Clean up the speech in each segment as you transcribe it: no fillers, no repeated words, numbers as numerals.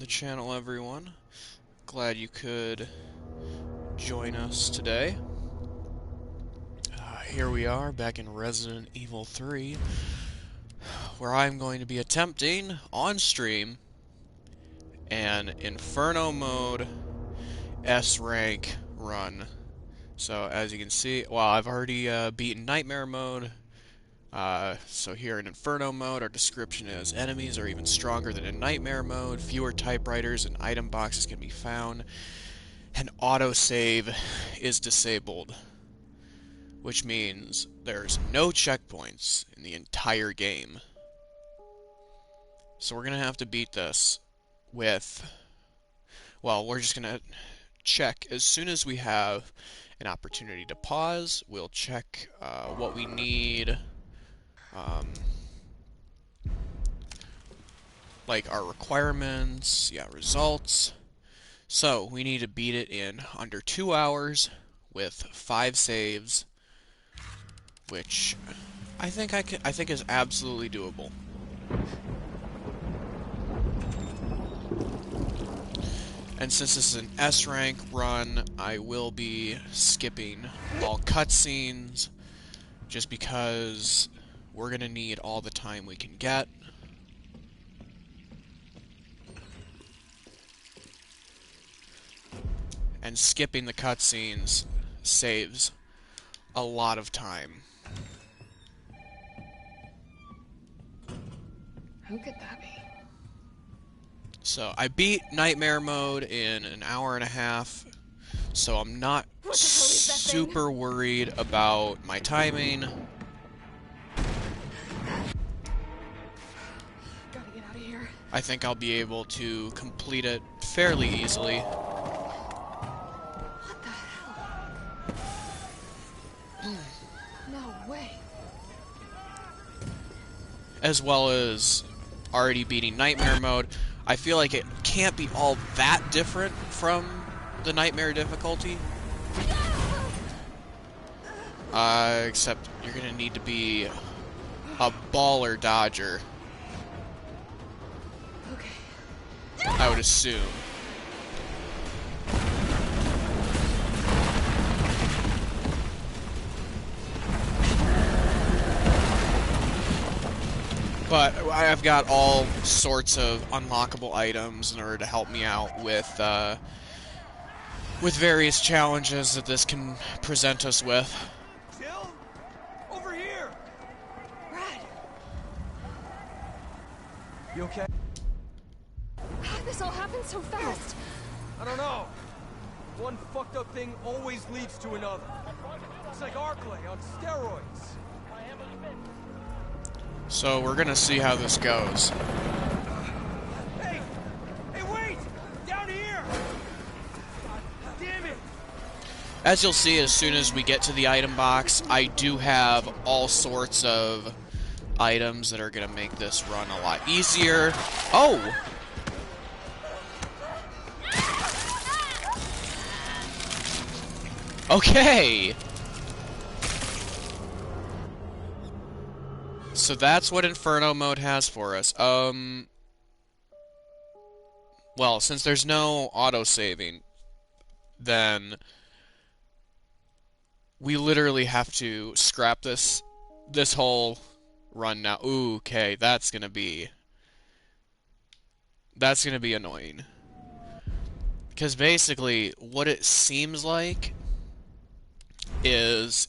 channel, everyone. Glad you could join us today. Here we are, back in Resident Evil 3, where I'm going to be attempting, on stream, an Inferno mode S-rank run. So, as you can see, well, I've already beaten Nightmare mode. So here in Inferno mode, our description is enemies are even stronger than in Nightmare mode, fewer typewriters and item boxes can be found, and autosave is disabled, which means there's no checkpoints in the entire game. So we're gonna have to beat this with, well, we're just gonna check as soon as we have an opportunity to pause. We'll check what we need. Like our requirements, results. So we need to beat it in under 2 hours with 5 saves, which I think is absolutely doable. And since this is an S rank run, I will be skipping all cutscenes, just because we're gonna need all the time we can get. And skipping the cutscenes saves a lot of time. Who could that be? So I beat Nightmare mode in an hour and a half, so I'm not super worried about my timing. Gotta get out of here. I think I'll be able to complete it fairly easily. What the hell? No way. As well as already beating Nightmare mode. I feel like it can't be all that different from the Nightmare difficulty. Except you're gonna need to be a baller dodger. Okay. I would assume. But I've got all sorts of unlockable items in order to help me out with various challenges that this can present us with. Jill? Over here! Brad! You okay? How'd this all happen so fast? I don't know. One fucked up thing always leads to another. It's like Arclay on steroids. So we're gonna see how this goes. Hey! Hey, wait! Down here! Damn it! As you'll see, as soon as we get to the item box, I do have all sorts of items that are gonna make this run a lot easier. Oh! Okay! So that's what Inferno mode has for us. Well, since there's no auto-saving, then we literally have to scrap this whole run now. Ooh, okay, that's gonna be annoying. Because basically, what it seems like is,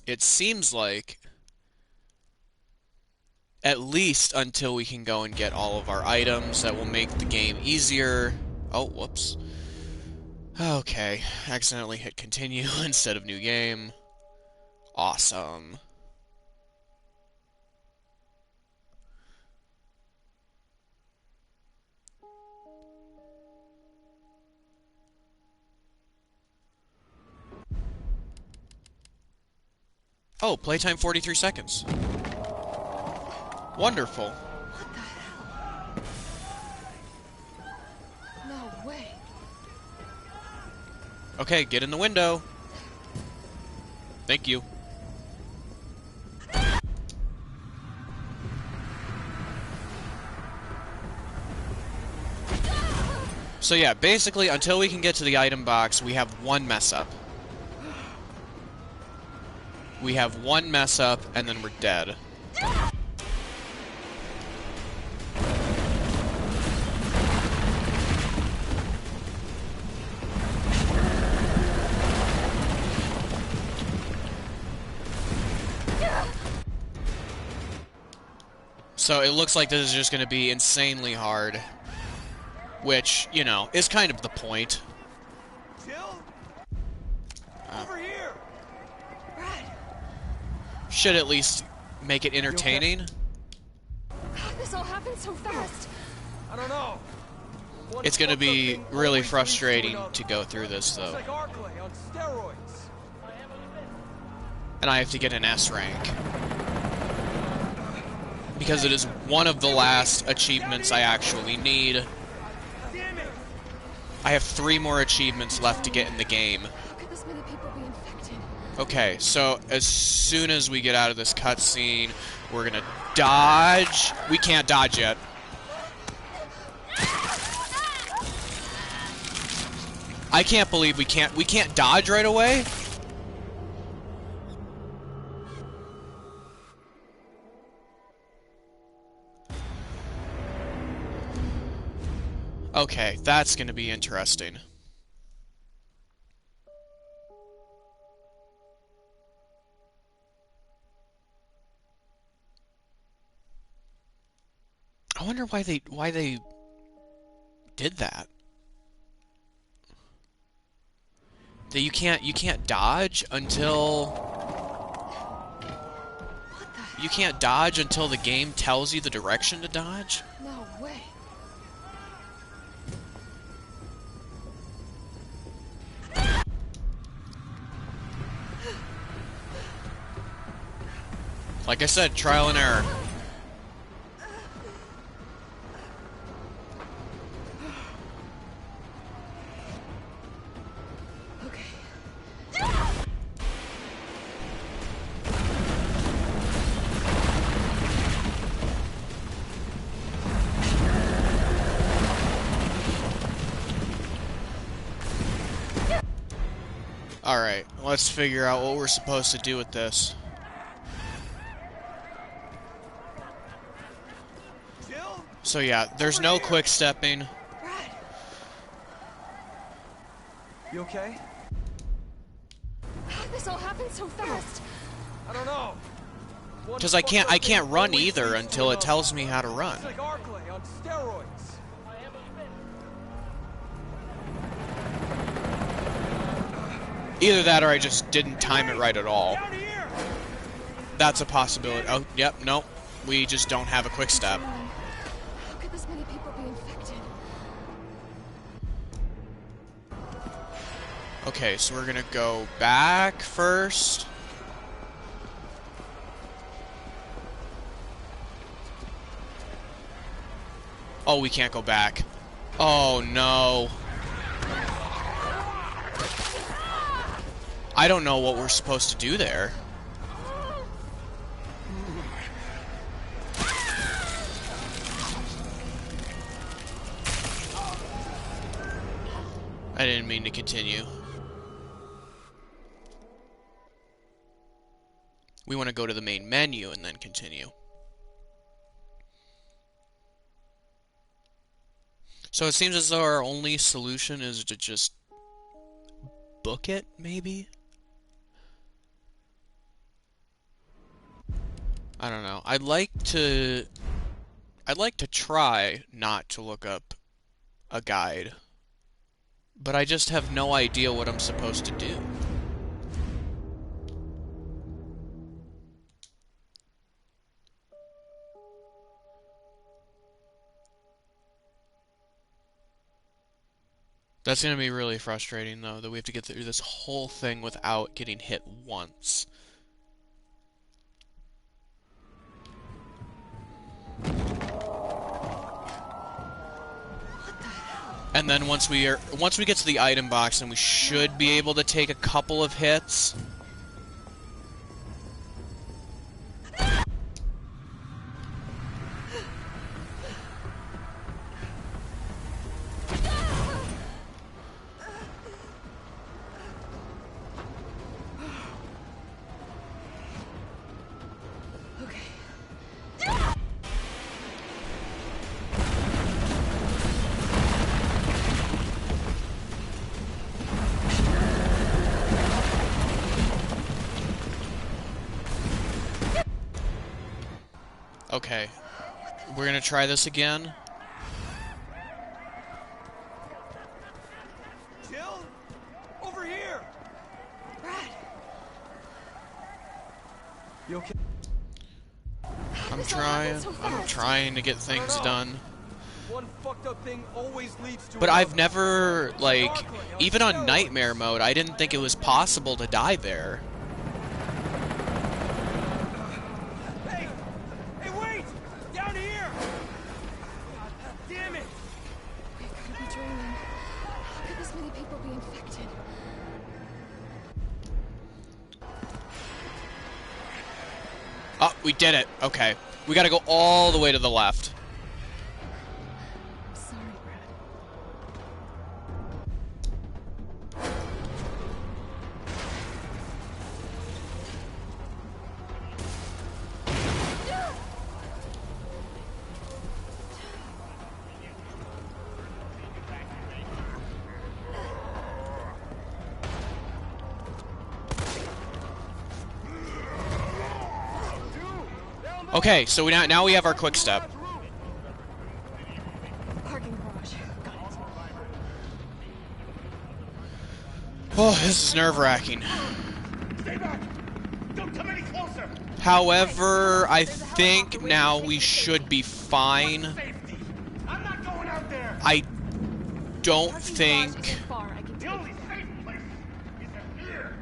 at least until we can go and get all of our items that will make the game easier. Oh, whoops. Okay, accidentally hit continue instead of new game. Awesome. Oh, playtime 43 seconds. Wonderful. What the hell? No way. Okay, get in the window. Thank you. So yeah, basically, until we can get to the item box, we have one mess up. We have one mess up, and then we're dead. So it looks like this is just going to be insanely hard. Which, you know, is kind of the point. Jill? Over here! Brad, Should at least make it entertaining. how'd this all happen so fast? I don't know. One It's going to fucked up be thing really always leads to frustrating another. to go through this, It's though. like Arklay on steroids. And I have to get an S rank. Because it is one of the last achievements I actually need. Damn it! I have 3 more achievements left to get in the game. How could this many people be infected? Okay, so as soon as we get out of this cutscene, we're gonna dodge. We can't dodge yet. I can't believe we can't dodge right away. Okay, that's gonna be interesting. I wonder why they did that. That you can't dodge until you can't dodge until the game tells you the direction to dodge? No way. Like I said, trial and error. Okay. Alright, let's figure out what we're supposed to do with this. Jill? So yeah, there's no quick stepping. Brad, You okay? how'd this all happen so fast? I don't know. One Because I fucked up can't thing run always either leads to until it another. tells me how to run. It's like Arklay on steroids. Either that or I just didn't time it right at all. Down here! That's a possibility. Oh, yep, nope. We just don't have a quick step. How could this many people be infected? Okay, so we're gonna go back first. Oh, we can't go back. Oh, no. I don't know what we're supposed to do there. I didn't mean to continue. We want to go to the main menu and then continue. So it seems as though our only solution is to just book it, maybe? I don't know. I'd like to try not to look up a guide. But I just have no idea what I'm supposed to do. That's gonna be really frustrating, though, that we have to get through this whole thing without getting hit once. And then once we get to the item box, then we should be able to take a couple of hits. Okay. We're gonna try this again. Jill? Over here! Brad, You okay? how'd I'm this all happen trying. so I'm fast? trying to get things know. done. One fucked up thing always leads to But another. I've never, like, Arclay on even on steroids. Nightmare mode, I didn't think it was possible to die there. Hey! Hey, wait! Down here! Damn it! We've got to be dreaming. How could this many people be infected? Oh, we did it. Okay. We gotta go all the way to the left. I'm sorry, Brad. Okay, so now we have our quick step. Parking garage. Got it. Oh, this is nerve-wracking. Stay back! Don't come any closer! However, I think now we should be fine. Safety! I'm not going out there! I don't Parking garage think... isn't far. I can The take only it. safe place is in here!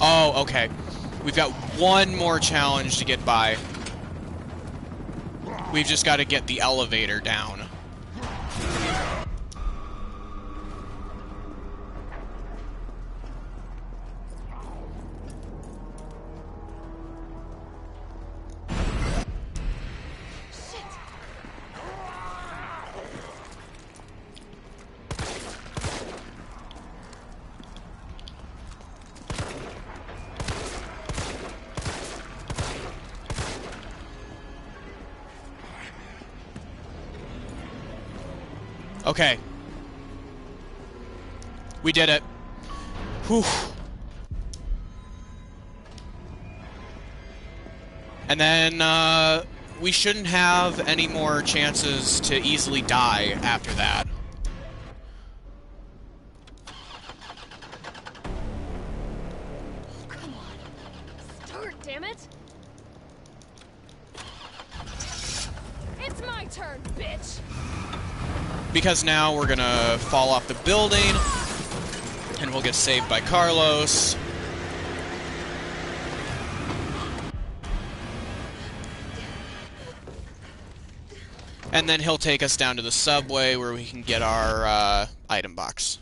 Oh, okay. We've got one more challenge to get by. We've just got to get the elevator down. Shit! Okay. We did it. Whew. And then, we shouldn't have any more chances to easily die after that. Come on. Start, damn it! It's my turn, bitch! Because now we're gonna fall off the building, and we'll get saved by Carlos. And then he'll take us down to the subway where we can get our item box.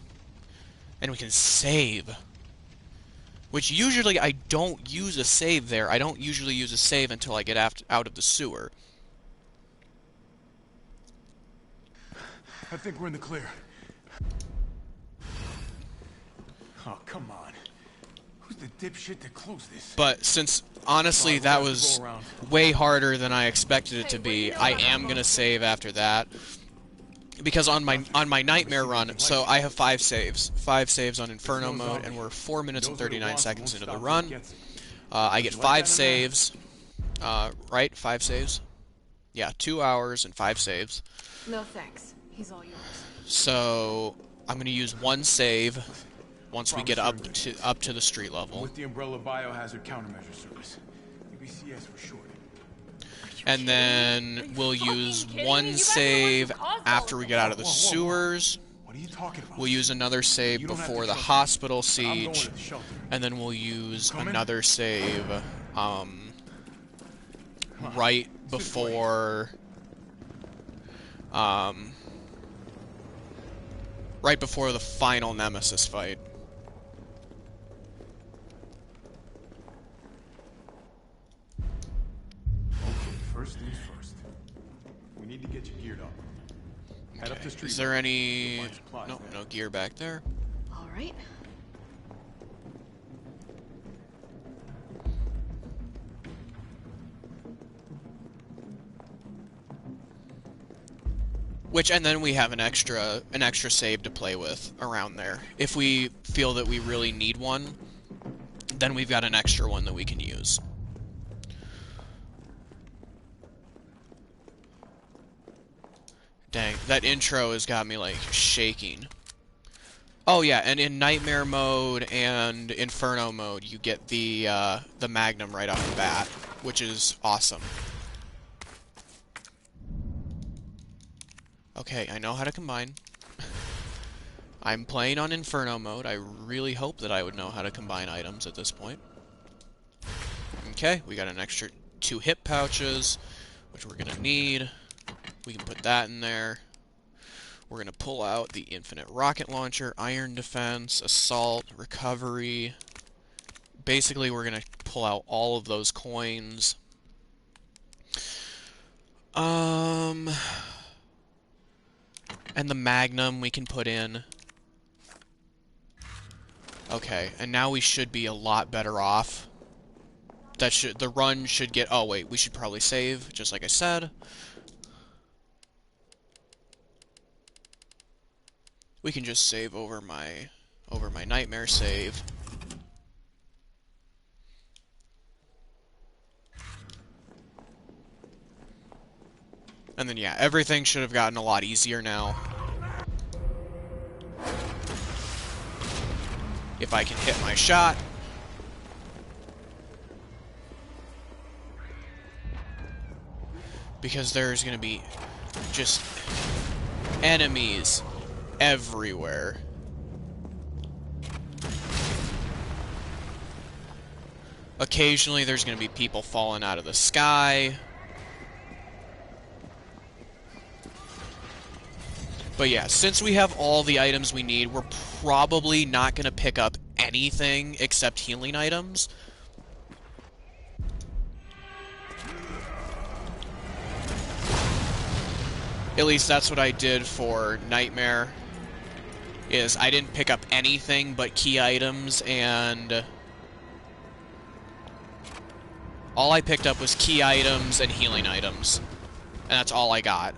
And we can save. Which usually I don't use a save there. I don't usually use a save until I get out of the sewer. I think we're in the clear. Oh, come on. Who's the dipshit that closed this? But since, honestly, that was way harder than I expected it to be, I am gonna save after that. Because on my Nightmare run, so I have 5 saves. 5 saves on Inferno mode, and we're 4 minutes and 39 seconds into the run. I get 5 saves. Right? 5 saves? Yeah, 2 hours and 5 saves. No thanks. He's all yours. So I'm gonna use 1 save once we get up to the street level. With the Umbrella Biohazard Countermeasure Service. UBCS for short. And then we'll use 1 save after we get out of the sewers. What are you talking about? We'll use another save You don't have before to the trust me. hospital I'm going siege. to the shelter. And then we'll use Coming? another save right before right before the final Nemesis fight. Okay, first things first. We need to get you geared up. Head up the street. Is there any... Find supplies No, there. no gear back there. All right. Which, and then we have an extra save to play with around there. If we feel that we really need one, then we've got an extra one that we can use. Dang, that intro has got me, like, shaking. Oh yeah, and in Nightmare mode and Inferno mode, you get the Magnum right off the bat, which is awesome. Okay, I know how to combine. I'm playing on Inferno mode. I really hope that I would know how to combine items at this point. Okay, we got an extra 2 hip pouches, which we're gonna need. We can put that in there. We're gonna pull out the infinite rocket launcher, iron defense, assault, recovery. Basically, we're gonna pull out all of those coins. And the Magnum we can put in. Okay, and now we should be a lot better off. The run should get... Oh, wait, we should probably save, just like I said. We can just save over my Nightmare save. And then, yeah, everything should have gotten a lot easier now. If I can hit my shot. Because there's gonna be just enemies everywhere. Occasionally there's gonna be people falling out of the sky. But yeah, since we have all the items we need, we're probably not going to pick up anything except healing items. At least that's what I did for Nightmare, is I didn't pick up anything but key items, and all I picked up was key items and healing items. And that's all I got.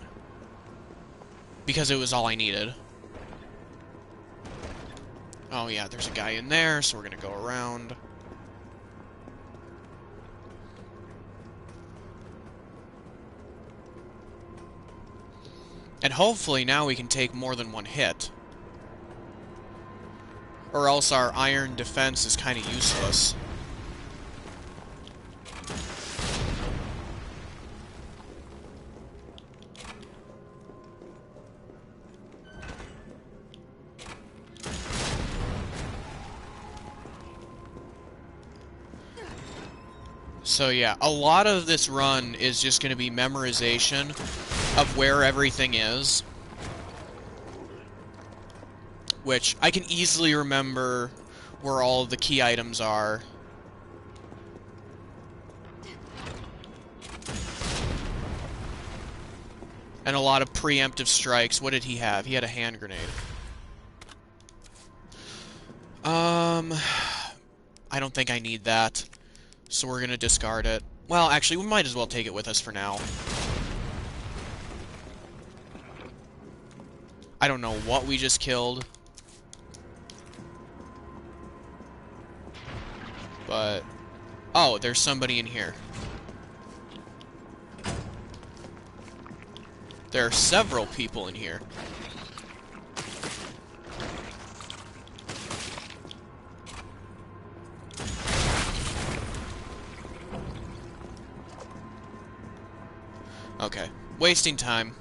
Because it was all I needed. Oh yeah, there's a guy in there, so we're gonna go around. And hopefully now we can take more than one hit. Or else our iron defense is kind of useless. So yeah, a lot of this run is just going to be memorization of where everything is. Which, I can easily remember where all of the key items are. And a lot of preemptive strikes. What did he have? He had a hand grenade. I don't think I need that. So we're gonna discard it. Well, actually, we might as well take it with us for now. I don't know what we just killed. But... Oh, there's somebody in here. There are several people in here. Okay, wasting time.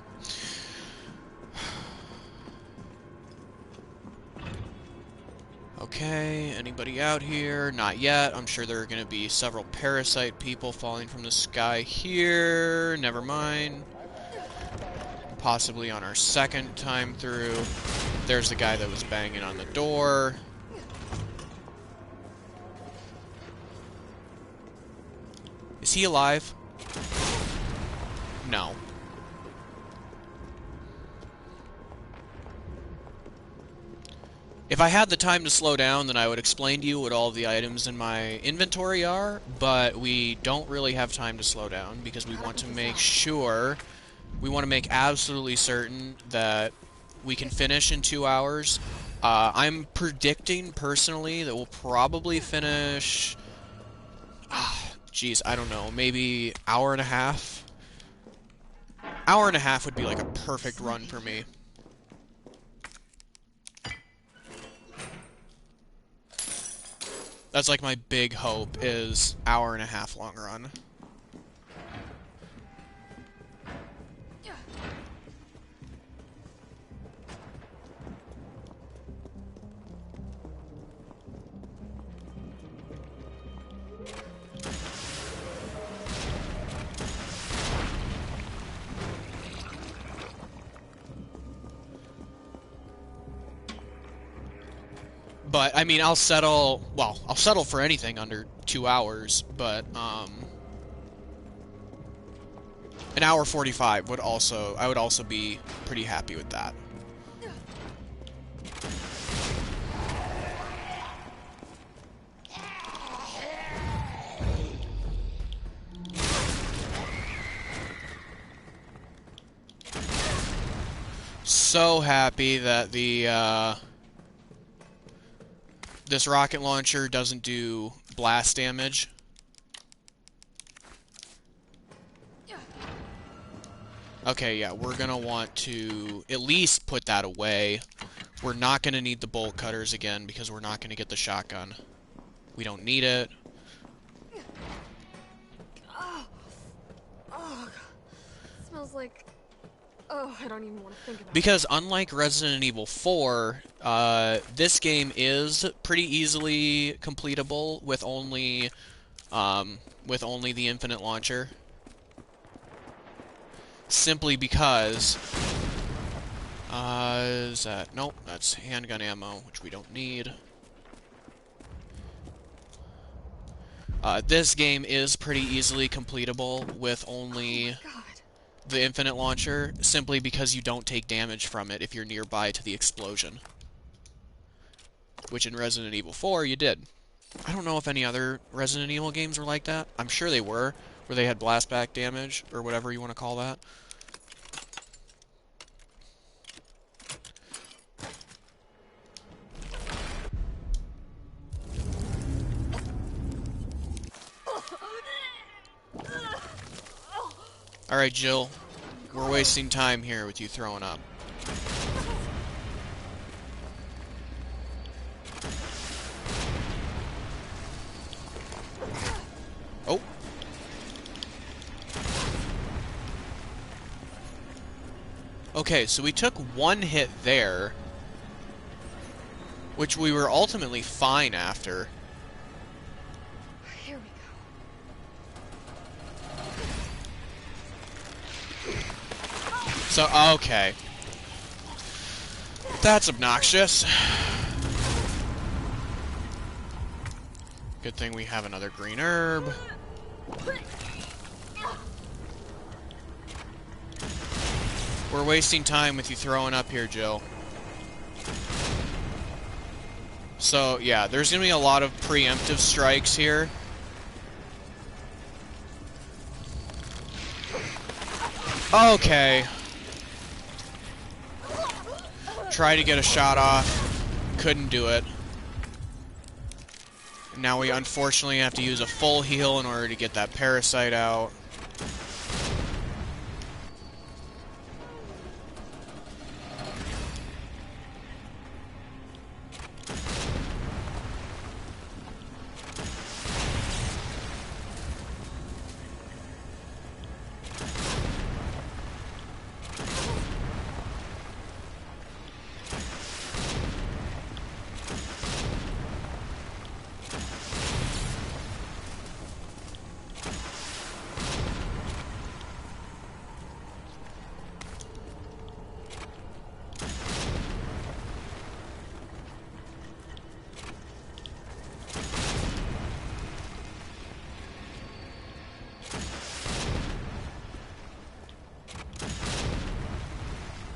Okay, anybody out here? Not yet. I'm sure there are going to be several parasite people falling from the sky here. Never mind. Possibly on our second time through. There's the guy that was banging on the door. Is he alive? No. If I had the time to slow down, then I would explain to you what all of the items in my inventory are, but we don't really have time to slow down because we want to make sure We want to make absolutely certain that we can finish in 2 hours. I'm predicting, personally, that we'll probably finish... Geez, I don't know. Maybe hour and a half? Hour and a half would be like a perfect run for me. That's like my big hope, is hour and a half long run. But, I mean, I'll settle for anything under 2 hours, but, an hour 45 would also, I would also be pretty happy with that. So happy that the, this rocket launcher doesn't do blast damage. Okay, yeah, we're gonna want to at least put that away. We're not gonna need the bolt cutters again because we're not gonna get the shotgun. We don't need it. Oh, smells like... Oh, I don't even want to think about it. Because unlike Resident Evil 4, this game is pretty easily completable with only the infinite launcher. Simply because... is that... Nope, that's handgun ammo, which we don't need. This game is pretty easily completable with only the infinite launcher, simply because you don't take damage from it if you're nearby to the explosion. Which in Resident Evil 4, you did. I don't know if any other Resident Evil games were like that. I'm sure they were, where they had blastback damage, or whatever you want to call that. Alright, Jill. We're wasting time here with you throwing up. Oh. Okay, so we took one hit there, which we were ultimately fine after. Here we go. So, okay. That's obnoxious. Good thing we have another green herb. We're wasting time with you throwing up here, Jill. So, yeah, there's gonna be a lot of preemptive strikes here. Okay. Try to get a shot off. Couldn't do it. Now we unfortunately have to use a full heal in order to get that parasite out.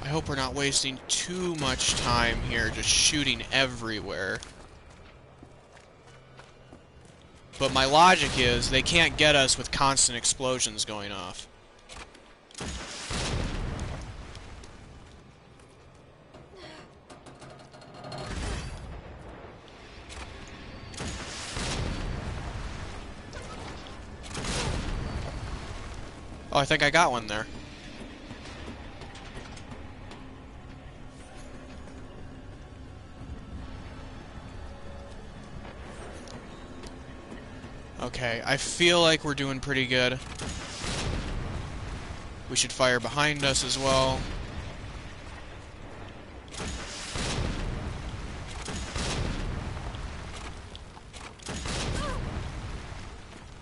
I hope we're not wasting too much time here just shooting everywhere. But my logic is they can't get us with constant explosions going off. Oh, I think I got one there. Okay, I feel like we're doing pretty good. We should fire behind us as well.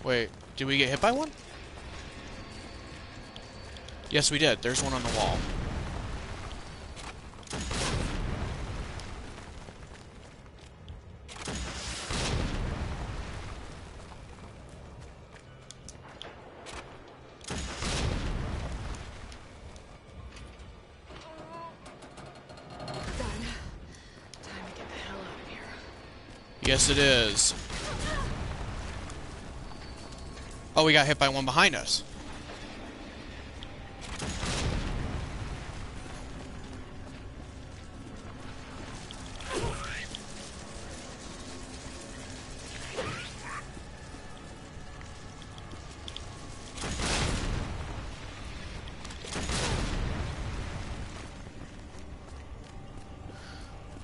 Wait, did we get hit by one? Yes, we did. There's one on the wall. Done. Time to get the hell out of here. Yes, it is. Oh, we got hit by one behind us.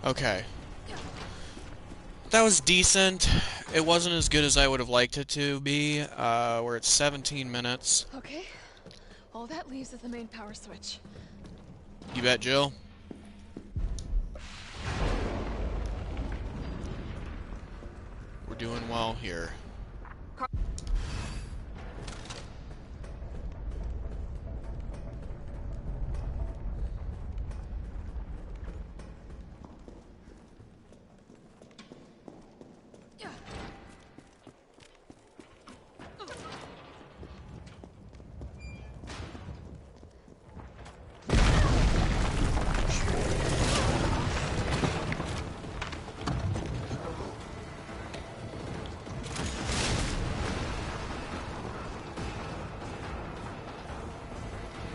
Okay. That was decent. It wasn't as good as I would have liked it to be. We're at 17 minutes. Okay. All that leaves is the main power switch. You bet, Jill. We're doing well here.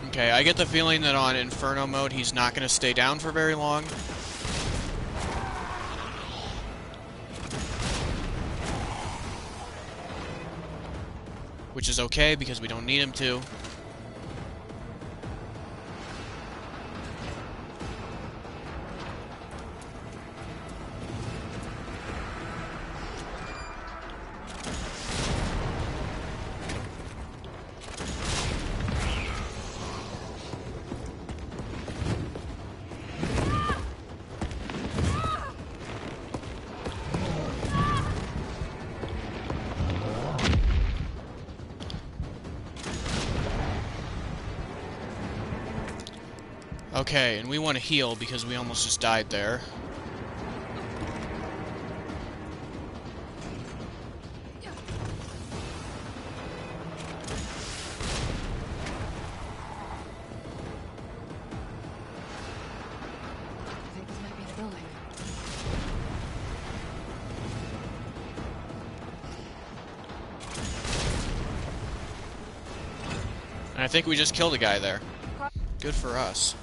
Okay, I get the feeling that on Inferno mode, he's not going to stay down for very long. Which is okay, because we don't need him to. Okay, and we want to heal because we almost just died there. I think this might be the building. And I think we just killed a guy there. Good for us.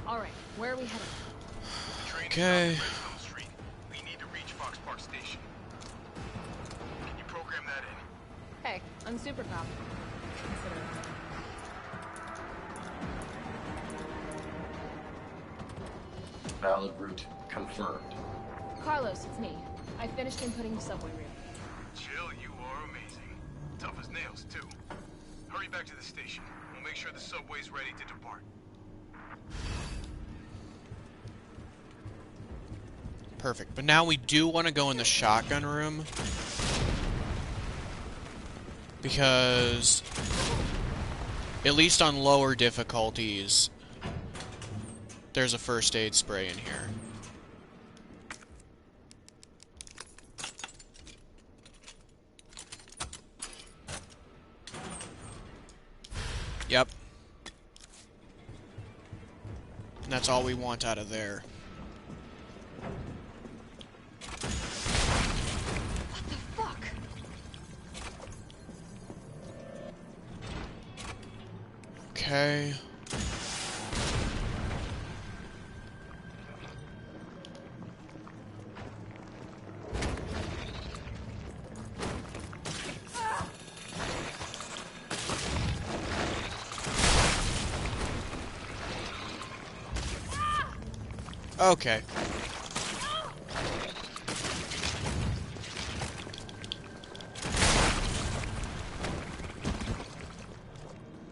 All right, where are we headed? Okay. Street. We need to reach Fox Park Station. Can you program that in? Hey, I'm super cop. Consider it. Valid route confirmed. Carlos, it's me. I finished inputting the subway route. Jill, you are amazing. Tough as nails, too. Hurry back to the station. We'll make sure the subway's ready to depart. Perfect. But now we do want to go in the shotgun room. Because, at least on lower difficulties, there's a first aid spray in here. Yep. And that's all we want out of there. What the fuck? Okay. Okay.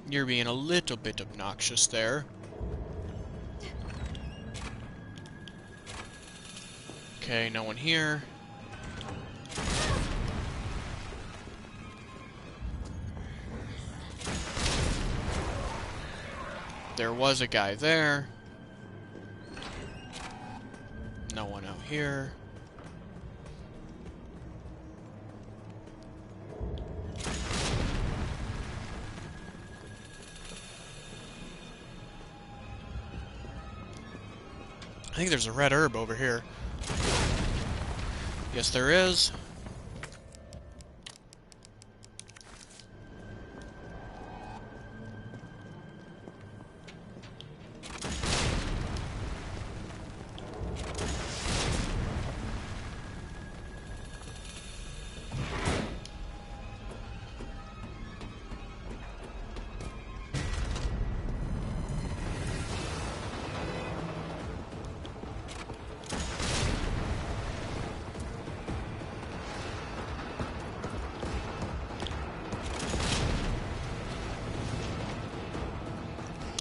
You're being a little bit obnoxious there. Okay, no one here. There was a guy there. No one out here. I think there's a red herb over here. Yes, there is.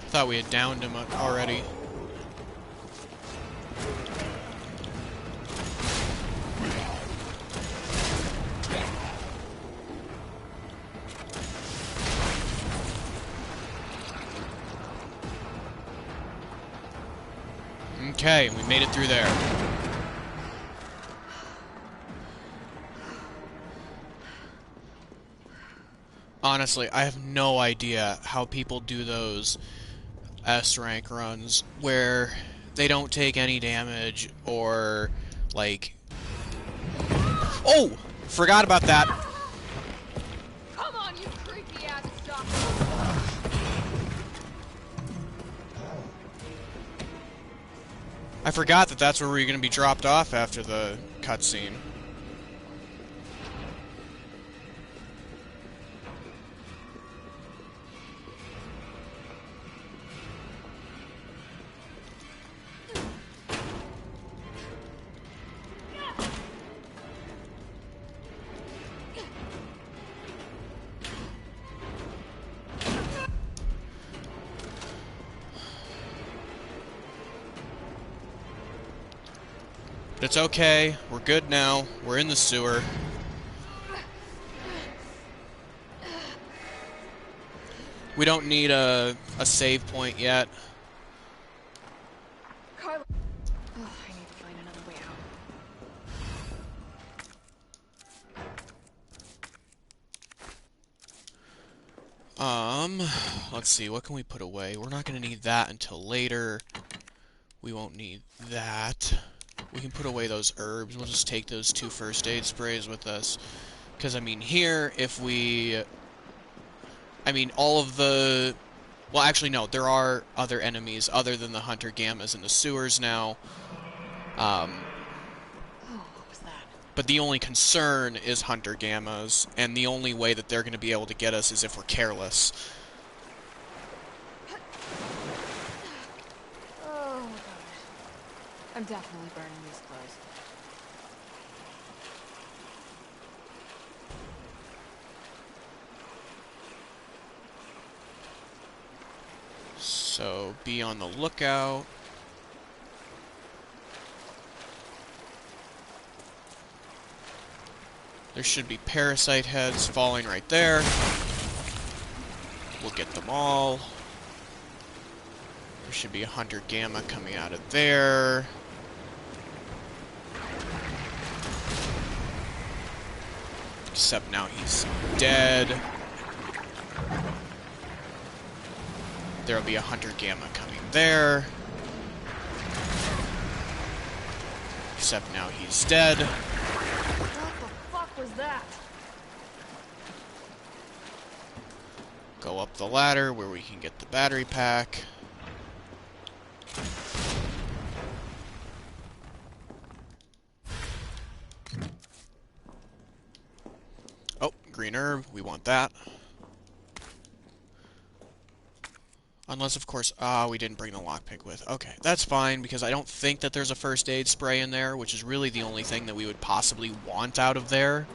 Thought we had downed him already. Okay, we made it through there. Honestly, I have no idea how people do those S rank runs where they don't take any damage or, like... Oh! Forgot about that. Come on, you creepy ass stuff. I forgot that that's where we're going to be dropped off after the cutscene. But it's okay. We're good now. We're in the sewer. We don't need a save point yet. Carla. Oh, I need to find another way out. Let's see. What can we put away? We're not going to need that until later. We won't need that. We can put away those herbs. We'll just take those 2 first aid sprays with us. Because, I mean, here, if we... I mean, all of the... Well, actually, no. There are other enemies other than the Hunter Gammas in the sewers now. Oh, what was that? But the only concern is Hunter Gammas. And the only way that they're going to be able to get us is if we're careless. Oh, God. I'm definitely burning these clothes. So, be on the lookout. There should be parasite heads falling right there. We'll get them all. There should be a Hunter Gamma coming out of there. Except now he's dead. There'll be a Hunter Gamma coming there. Except now he's dead. What the fuck was that? Go up the ladder where we can get the battery pack. Oh, green herb. We want that. Unless, of course, we didn't bring the lockpick with. Okay, that's fine, because I don't think that there's a first aid spray in there, which is really the only thing that we would possibly want out of there.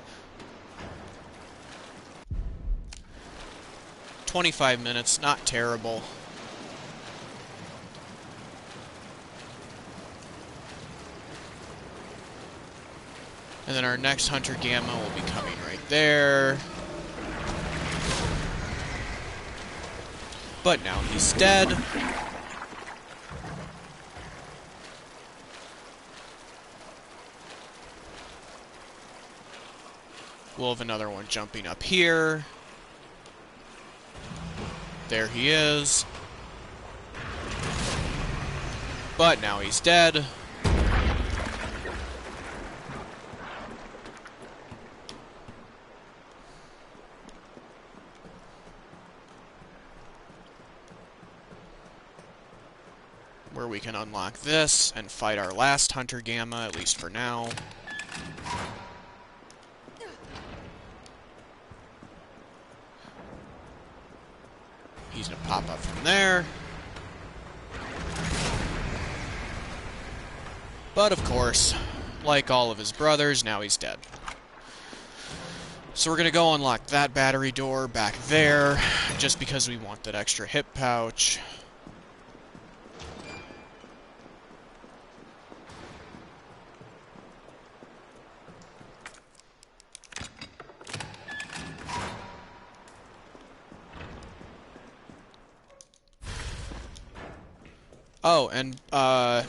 25 minutes, not terrible. And then our next Hunter Gamma will be coming right there. But now he's dead. We'll have another one jumping up here. There he is. But now he's dead. Where we can unlock this and fight our last Hunter Gamma, at least for now. He's gonna pop up from there. But of course, like all of his brothers, now he's dead. So we're gonna go unlock that battery door back there, just because we want that extra hip pouch. Oh, and, that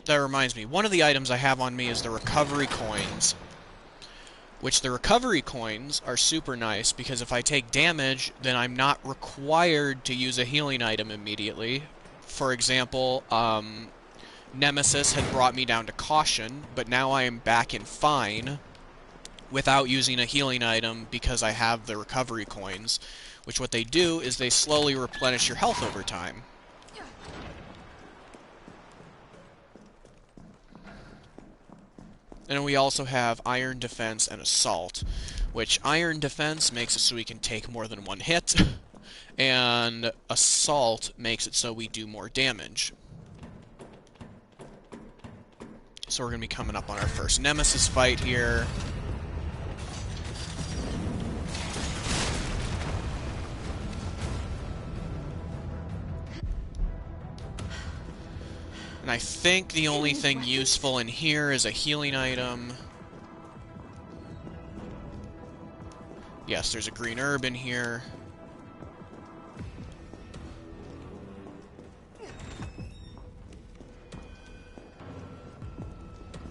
reminds me, one of the items I have on me is the recovery coins. Which the recovery coins are super nice, because if I take damage, then I'm not required to use a healing item immediately. For example, Nemesis had brought me down to Caution, but now I am back in Fine without using a healing item because I have the recovery coins, which what they do is they slowly replenish your health over time. And we also have Iron Defense and Assault, which Iron Defense makes it so we can take more than one hit, and Assault makes it so we do more damage. So we're going to be coming up on our first Nemesis fight here. And I think the only thing useful in here is a healing item. Yes, there's a green herb in here.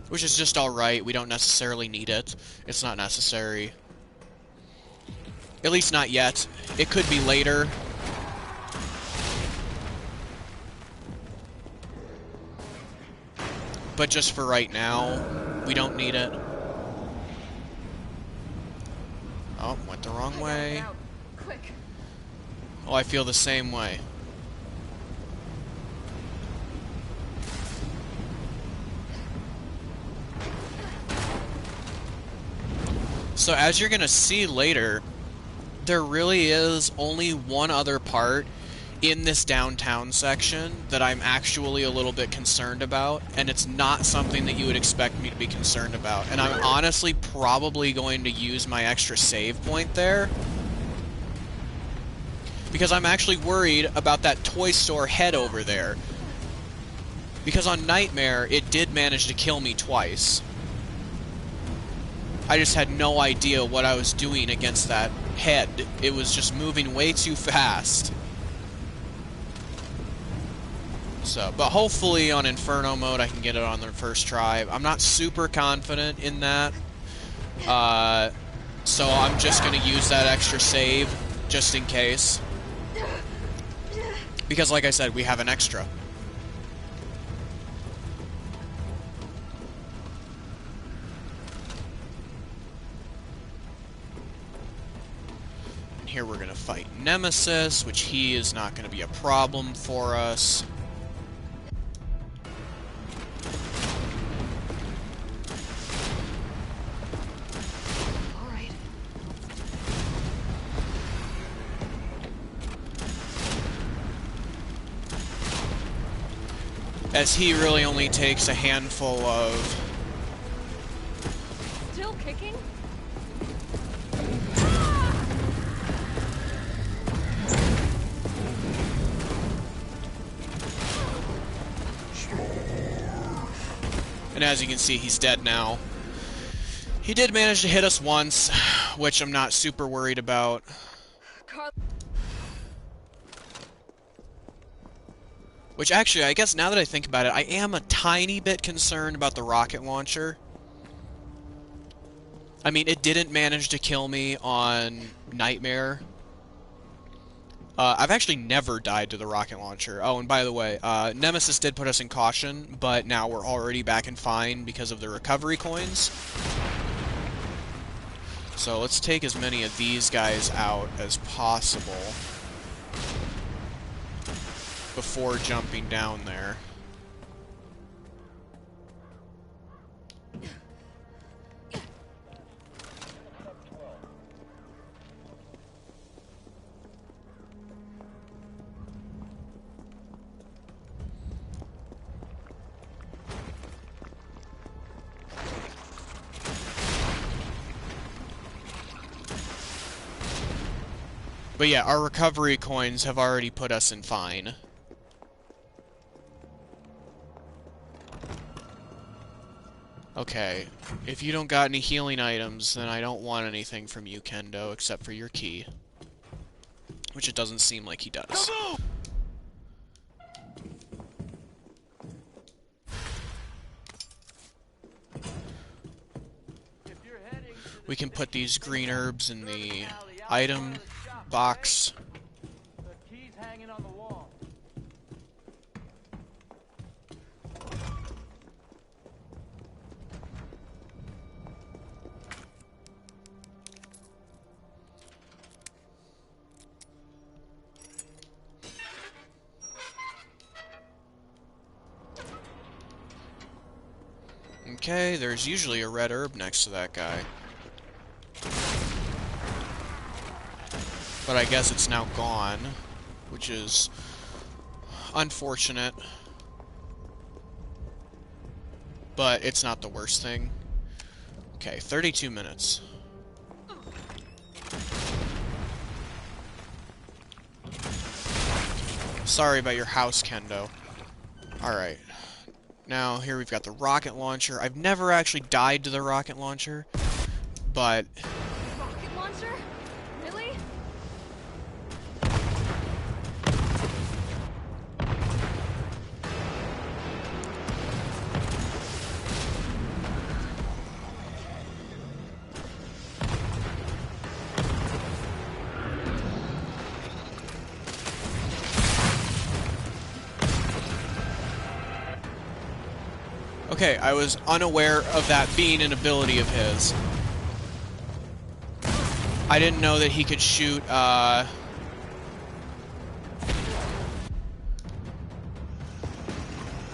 Which is just alright, we don't necessarily need it. It's not necessary. At least not yet. It could be later. But just for right now, we don't need it. Oh, went the wrong way. Quick. Oh, I feel the same way. So as you're gonna see later, there really is only one other part in this downtown section that I'm actually a little bit concerned about, and it's not something that you would expect me to be concerned about. And I'm honestly probably going to use my extra save point there, because I'm actually worried about that toy store head over there. Because on Nightmare, it did manage to kill me twice. I just had no idea what I was doing against that head. It was just moving way too fast. So, but hopefully on Inferno mode I can get it on the first try. I'm not super confident in that. So I'm just going to use that extra save, just in case. Because like I said, we have an extra. And here we're going to fight Nemesis, which he is not going to be a problem for us. as he really only takes a handful of... Still kicking? And as you can see, he's dead now. He did manage to hit us once, which I'm not super worried about. Carl. Which actually, I guess now that I think about it, I am a tiny bit concerned about the rocket launcher. I mean, it didn't manage to kill me on Nightmare. I've actually never died to the rocket launcher. Oh, and by the way, Nemesis did put us in caution, but now we're already back in fine because of the recovery coins. So let's take as many of these guys out as possible before jumping down there. But yeah, our recovery coins have already put us in fine. Okay, if you don't got any healing items, then I don't want anything from you, Kendo, except for your key. Which it doesn't seem like he does. We can put these green herbs in the item box. The key's hanging on the wall. Okay, there's usually a red herb next to that guy. But I guess it's now gone, which is unfortunate. But it's not the worst thing. Okay, 32 minutes. Sorry about your house, Kendo. Alright. Now, here we've got the rocket launcher. I've never actually died to the rocket launcher, but... Rocket launcher? Really? Okay, I was unaware of that being an ability of his. I didn't know that he could shoot, I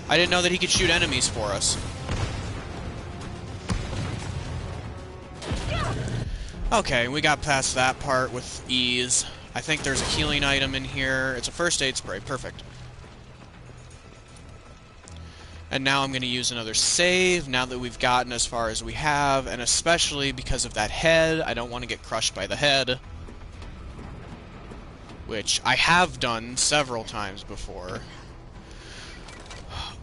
didn't know that he could shoot enemies for us. Okay, we got past that part with ease. I think there's a healing item in here. It's a first aid spray. Perfect. And now I'm going to use another save, now that we've gotten as far as we have, and especially because of that head, I don't want to get crushed by the head. Which I have done several times before.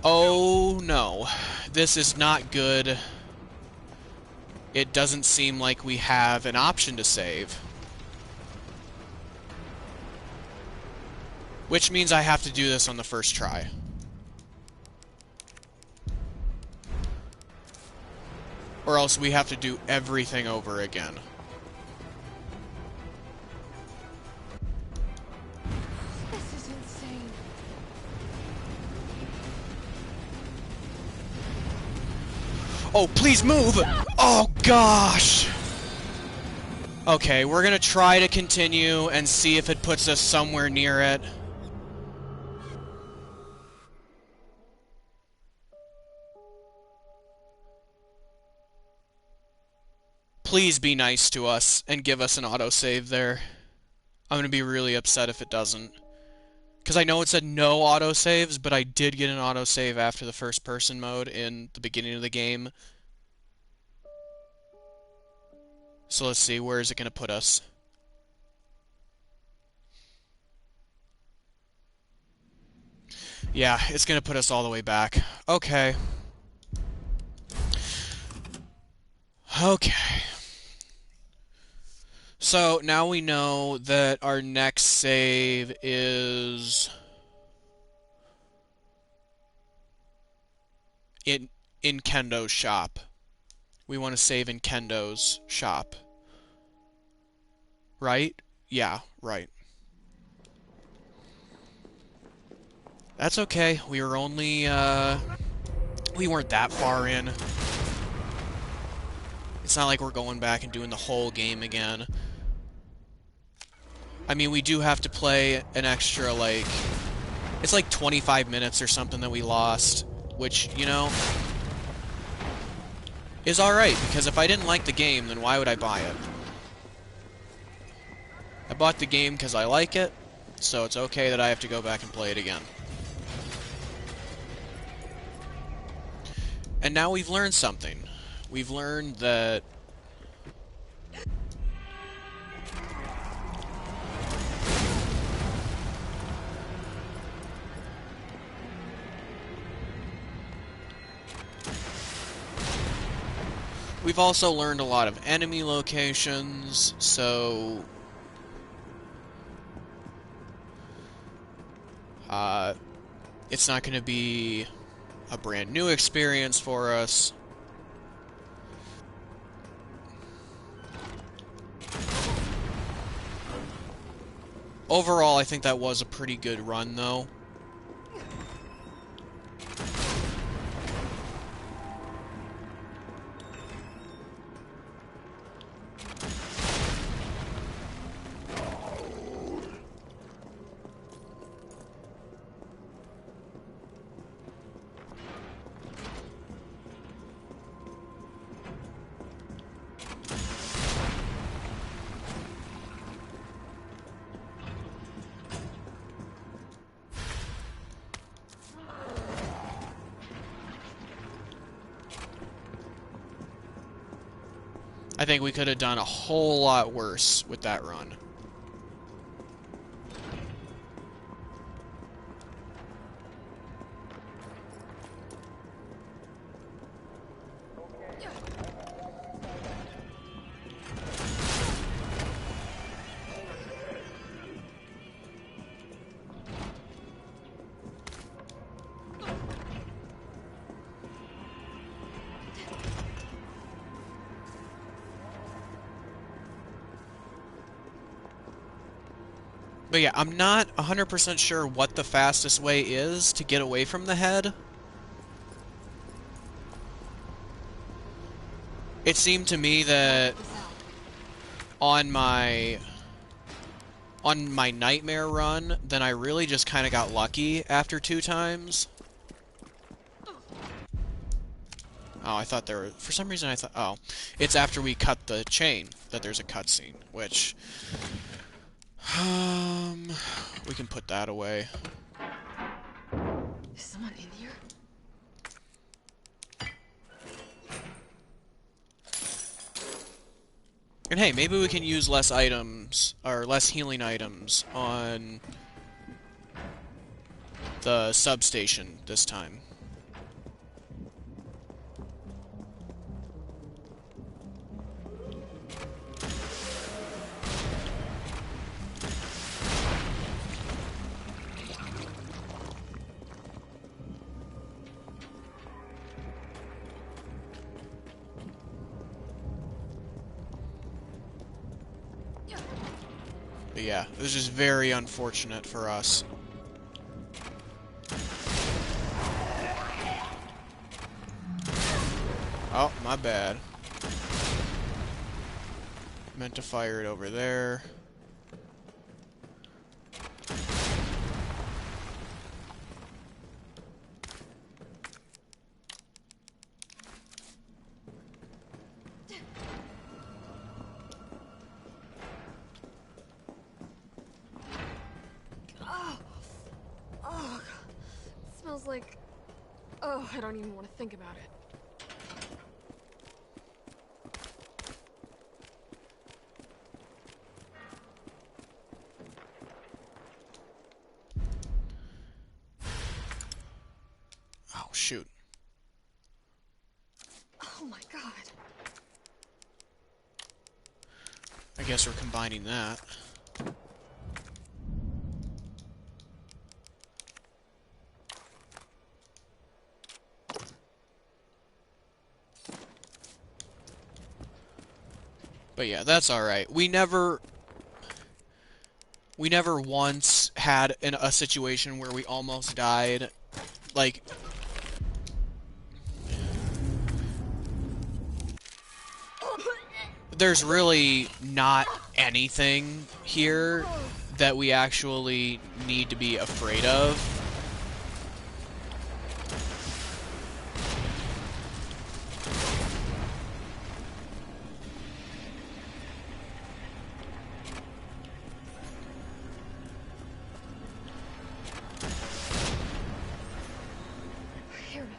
Oh no, this is not good. It doesn't seem like we have an option to save. Which means I have to do this on the first try. Or else we have to do everything over again. This is insane. Oh, please move! Oh, gosh! Okay, we're gonna try to continue and see if it puts us somewhere near it. Please be nice to us and give us an autosave there. I'm gonna be really upset if it doesn't. Because I know it said no autosaves, but I did get an autosave after the first person mode in the beginning of the game. So let's see, where is it going to put us? Yeah, it's going to put us all the way back. Okay. Okay. So now we know that our next save is in Kendo's shop. We want to save in Kendo's shop. Right? Yeah, right. That's okay. We were only, we weren't that far in. It's not like we're going back and doing the whole game again. I mean, we do have to play an extra, like... It's like 25 minutes or something that we lost. Which, you know... is alright, because if I didn't like the game, then why would I buy it? I bought the game because I like it, so it's okay that I have to go back and play it again. And now we've learned something. We've learned that... We've also learned a lot of enemy locations, so... it's not going to be a brand new experience for us. Overall, I think that was a pretty good run, though. I think we could have done a whole lot worse with that run. But yeah, I'm not 100% sure what the fastest way is to get away from the head. It seemed to me that on my nightmare run, then I really just kind of got lucky after 2 times. Oh, I thought there were... For some reason I thought... Oh, it's after we cut the chain that there's a cutscene, which... we can put that away. Is someone in here? And hey, maybe we can use less items, or less healing items, on the substation this time. But yeah, it was just very unfortunate for us. Oh, my bad. Meant to fire it over there. like... Oh, I don't even want to think about it. Oh, shoot. Oh my god. I guess we're combining that. But yeah, that's alright. We never once had a situation where we almost died. Like, there's really not anything here that we actually need to be afraid of. Here we go.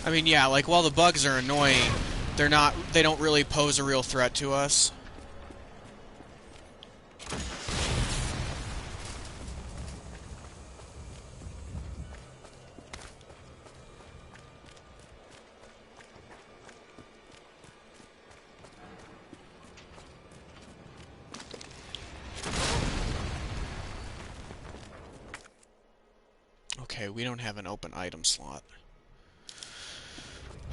I mean, yeah, like, while the bugs are annoying, they don't really pose a real threat to us. Okay, we don't have an open item slot.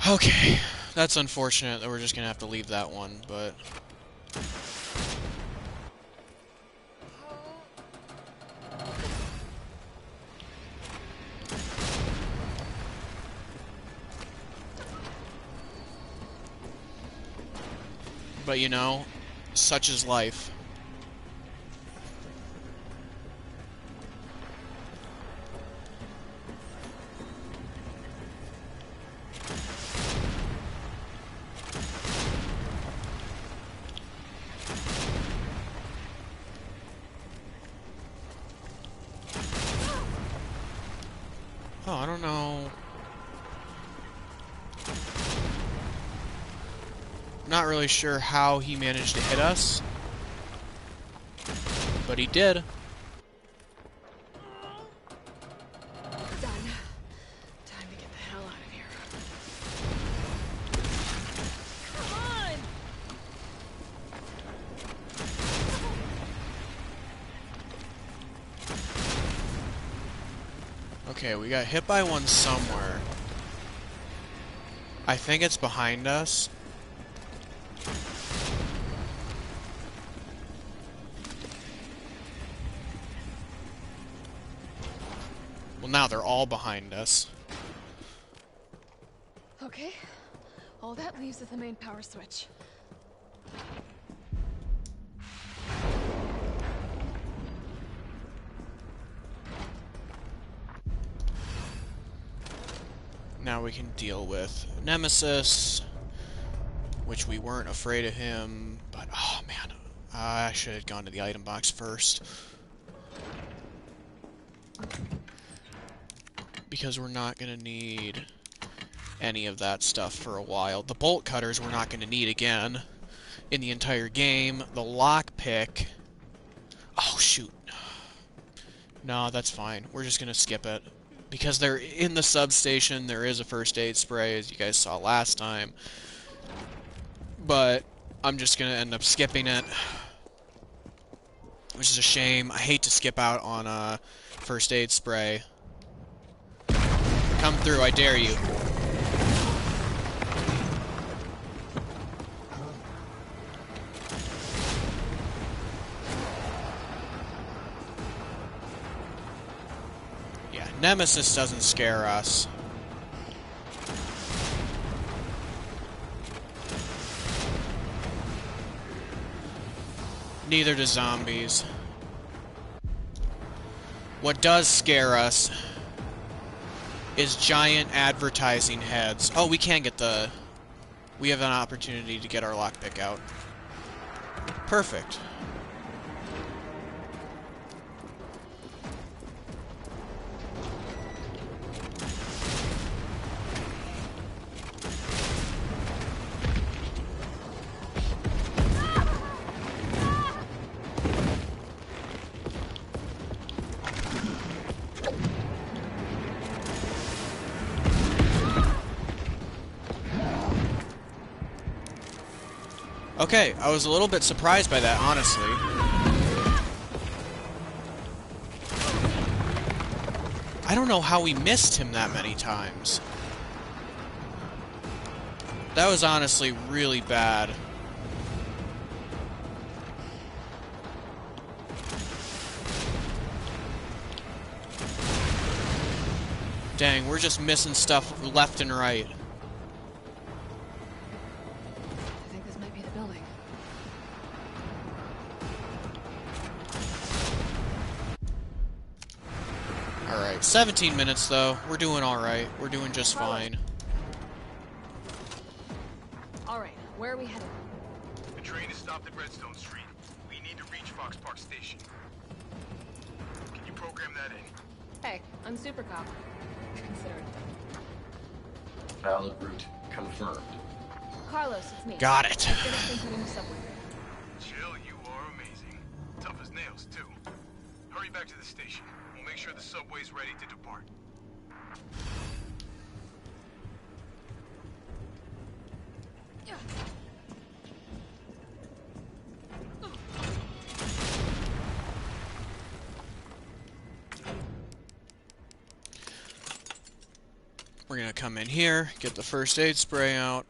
Okay, that's unfortunate that we're just gonna have to leave that one, but... But you know, such is life. Oh, I don't know. Not really sure how he managed to hit us, but he did. Done. Time to get the hell out of here. Come on! Okay, we got hit by one somewhere. I think it's behind us. Well, now they're all behind us. Okay. All that leaves is the main power switch. Now we can deal with Nemesis, which we weren't afraid of him, but oh man, I should have gone to the item box first. Because we're not going to need any of that stuff for a while. The bolt cutters we're not going to need again in the entire game. The lockpick... Oh, shoot. No, that's fine. We're just going to skip it. Because they're in the substation, there is a first aid spray, as you guys saw last time. But I'm just going to end up skipping it. Which is a shame. I hate to skip out on a first aid spray. Come through, I dare you. Nemesis doesn't scare us. Neither do zombies. What does scare us is giant advertising heads. Oh, we can get the... We have an opportunity to get our lockpick out. Perfect. Okay, I was a little bit surprised by that, honestly. I don't know how we missed him that many times. That was honestly really bad. Dang, we're just missing stuff left and right. I think this might be the building. Alright, 17 minutes though. We're doing alright. We're doing just fine. Alright, where are we headed? The train is stopped at Redstone Street. We need to reach Fox Park Station. Can you program that in? Hey, I'm Super Cop. Consider it done. Valid route confirmed. Carlos, it's me. Got it. Finished including the subway. Jill, you are amazing. Tough as nails, too. Hurry back to the station. We'll make sure the subway's ready to depart. We're gonna come in here, get the first aid spray out.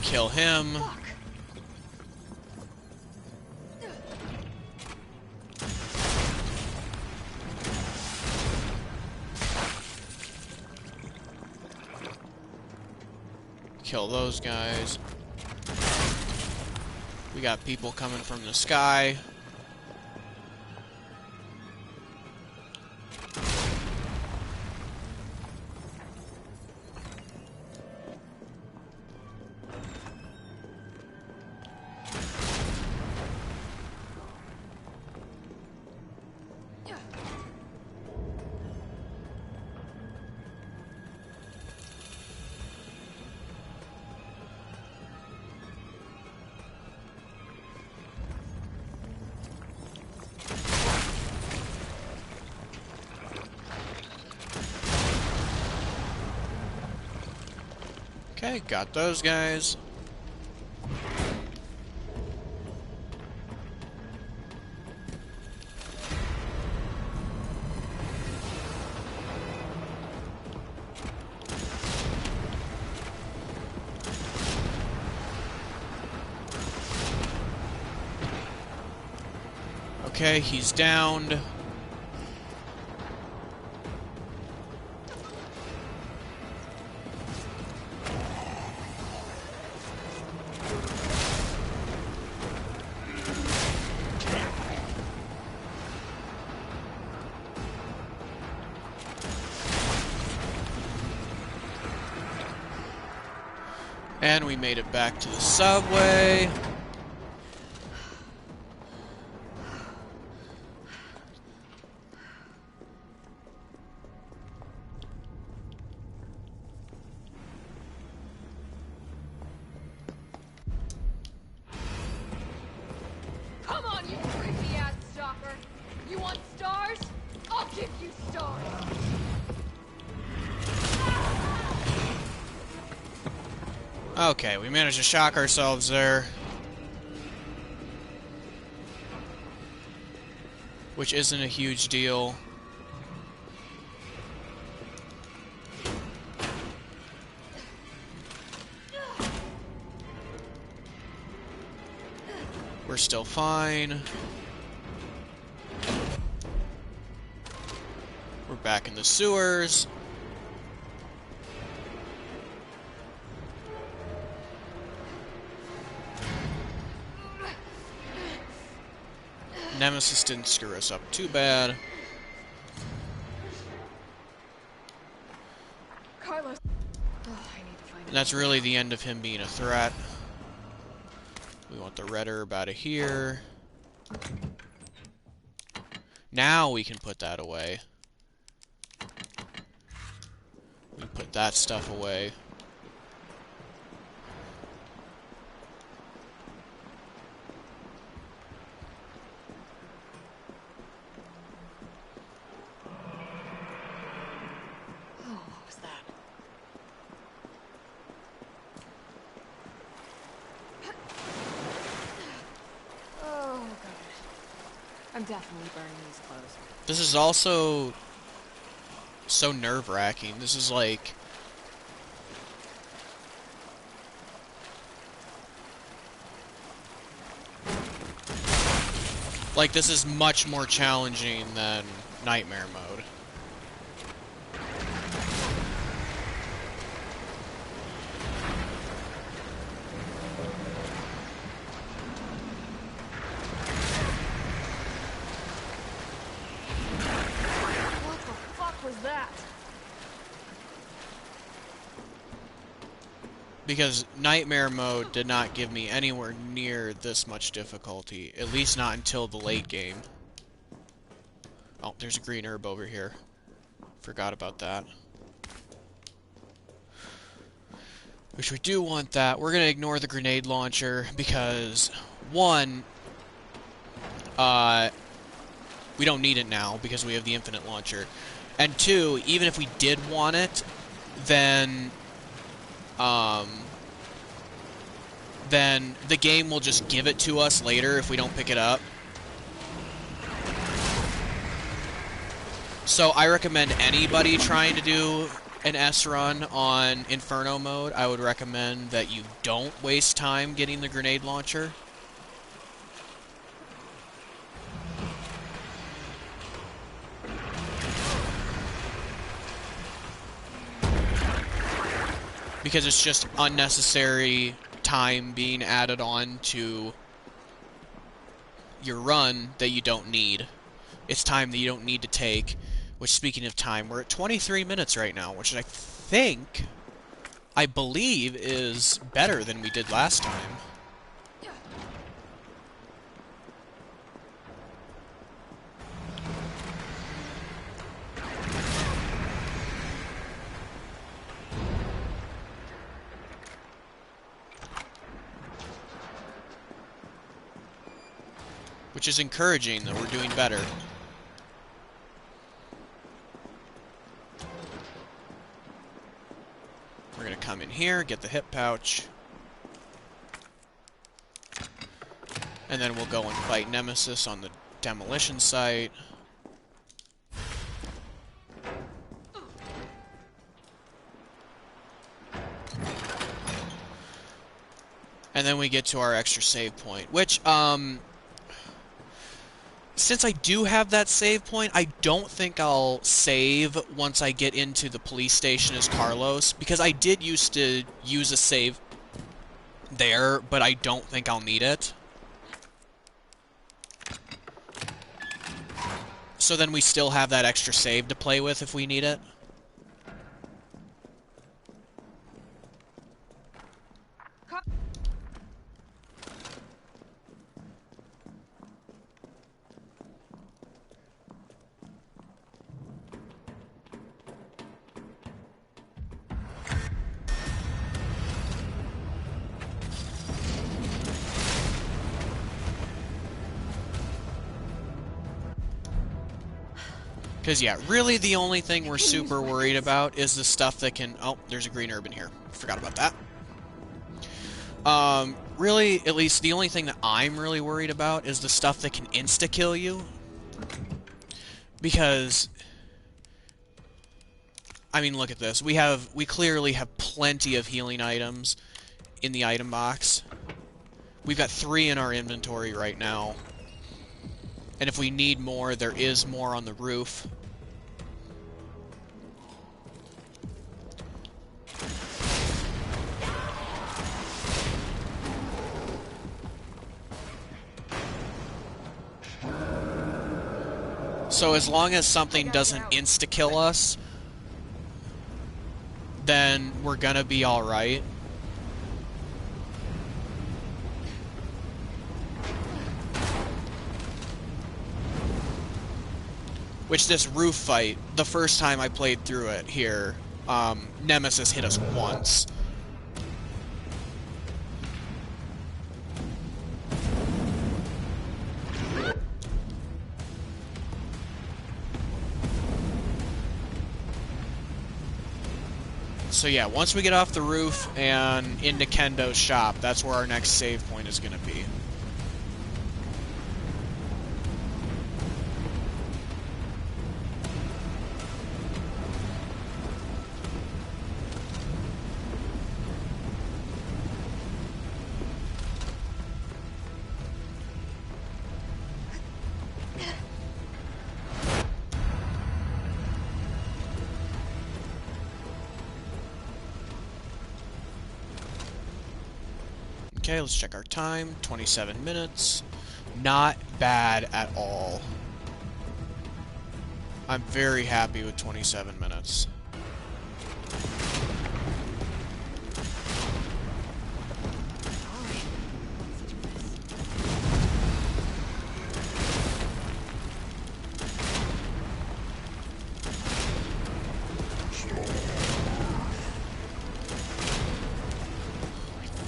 Kill him. Kill those guys. We got people coming from the sky. Okay, got those guys. Okay, he's downed. And we made it back to the subway. Come on, you creepy ass stalker! You want stars? I'll give you stars! Okay, we managed to shock ourselves there. Which isn't a huge deal. We're still fine. We're back in the sewers. Nemesis didn't screw us up too bad. Carlos. Oh, I need to find And that's really the end of him being a threat. We want the red herb out of here. Now we can put that away. We put that stuff away. Oh, what was that? Oh, God. I'm definitely burning these clothes. This is also so nerve-wracking. This is like... Like, this is much more challenging than Nightmare Mode. What the fuck was that? Because Nightmare Mode did not give me anywhere near this much difficulty. At least not until the late game. Oh, there's a green herb over here. Forgot about that. Which we do want that. We're going to ignore the grenade launcher because, one, we don't need it now because we have the infinite launcher. And two, even if we did want it, then the game will just give it to us later if we don't pick it up. So I recommend anybody trying to do an S run on Inferno mode, I would recommend that you don't waste time getting the grenade launcher. Because it's just unnecessary time being added on to your run that you don't need. It's time that you don't need to take. Which, speaking of time, we're at 23 minutes right now, which I believe is better than we did last time. Which is encouraging that we're doing better. We're gonna come in here, get the hip pouch. And then we'll go and fight Nemesis on the demolition site. And then we get to our extra save point, which, since I do have that save point, I don't think I'll save once I get into the police station as Carlos, because I did used to use a save there, but I don't think I'll need it. So then we still have that extra save to play with if we need it. Because, yeah, really the only thing we're super worried about is the stuff that can... Oh, there's a green herb in here. Forgot about that. Really, at least the only thing that I'm really worried about is the stuff that can insta-kill you. Because... I mean, look at this. We clearly have plenty of healing items in the item box. We've got 3 in our inventory right now. And if we need more, there is more on the roof. So as long as something doesn't insta-kill us, then we're gonna be alright. Which this roof fight, the first time I played through it here, Nemesis hit us once. So yeah, once we get off the roof and into Kendo's shop, that's where our next save point is going to be. Okay, let's check our time. 27 minutes. Not bad at all. I'm very happy with 27 minutes.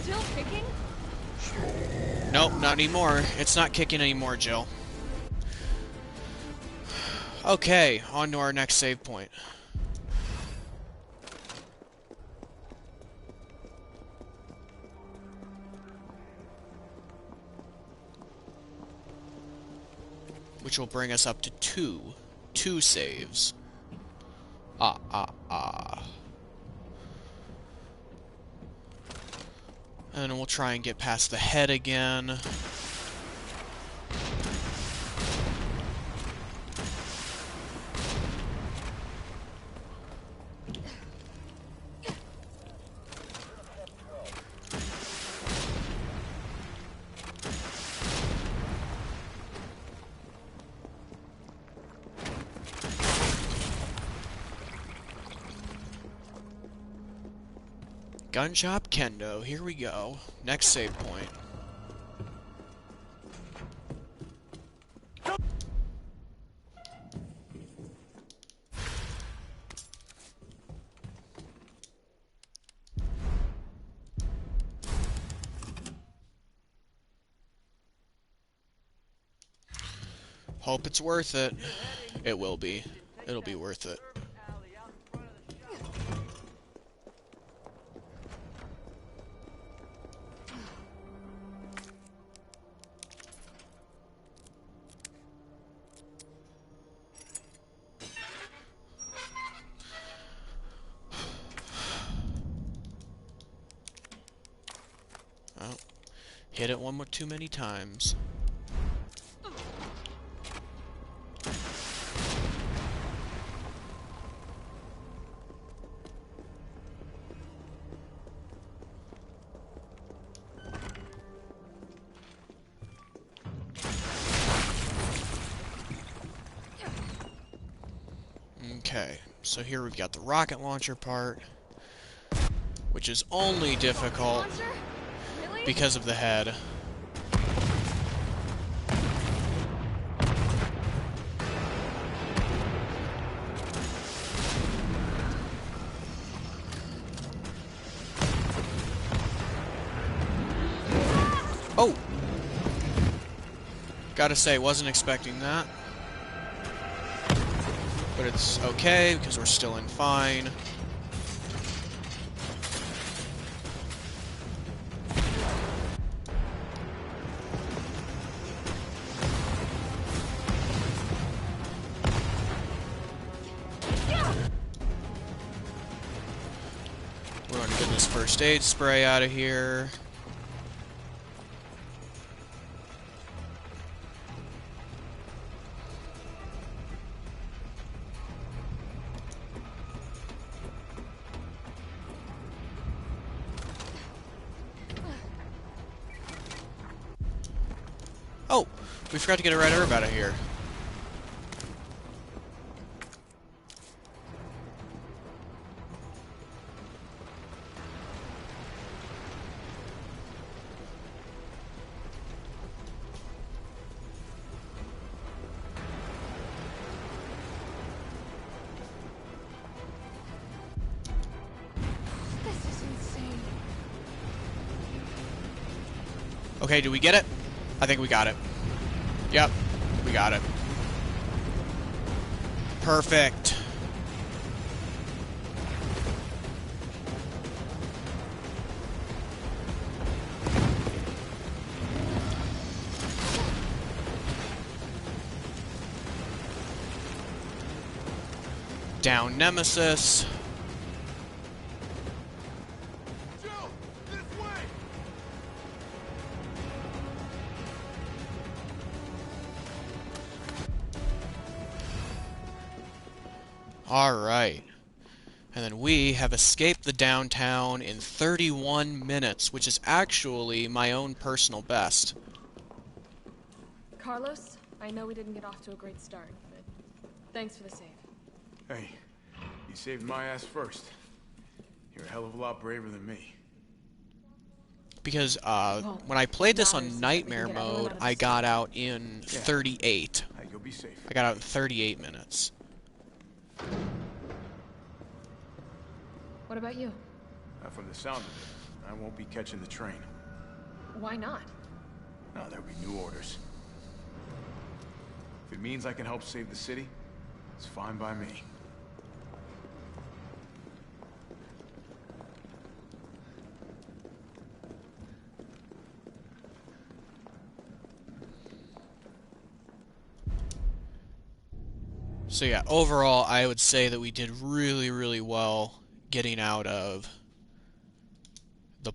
Still kicking? Nope, not anymore. It's not kicking anymore, Jill. Okay, on to our next save point. Which will bring us up to two saves. And then we'll try and get past the head again. Gun Shop Kendo, here we go. Next save point. Hope it's worth it. It will be. It'll be worth it. Oh, hit it one too many times. Okay, so here we've got the rocket launcher part, which is only difficult Launcher? Really? because of the head. Oh! Gotta say, wasn't expecting that. But it's okay, because we're still in fine. We're going to get this first aid spray out of here. Oh, we forgot to get a red herb out of here. This is insane. Okay, do we get it? I think we got it. Yep, we got it. Perfect. Down Nemesis. Jill, this way! Alright. And then we have escaped the downtown in 31 minutes, which is actually my own personal best. Carlos, I know we didn't get off to a great start, but thanks for the save. Hey, you saved my ass first. You're a hell of a lot braver than me. Because Well, when I played this not on as Nightmare we can get everyone mode, out of I this got city. out in 38. Hey, you'll be safe. I got out in 38 minutes. What about you? From the sound of it, I won't be catching the train. Why not? No, there'll be new orders. If it means I can help save the city, it's fine by me. So yeah, overall, I would say that we did really, really well getting out of the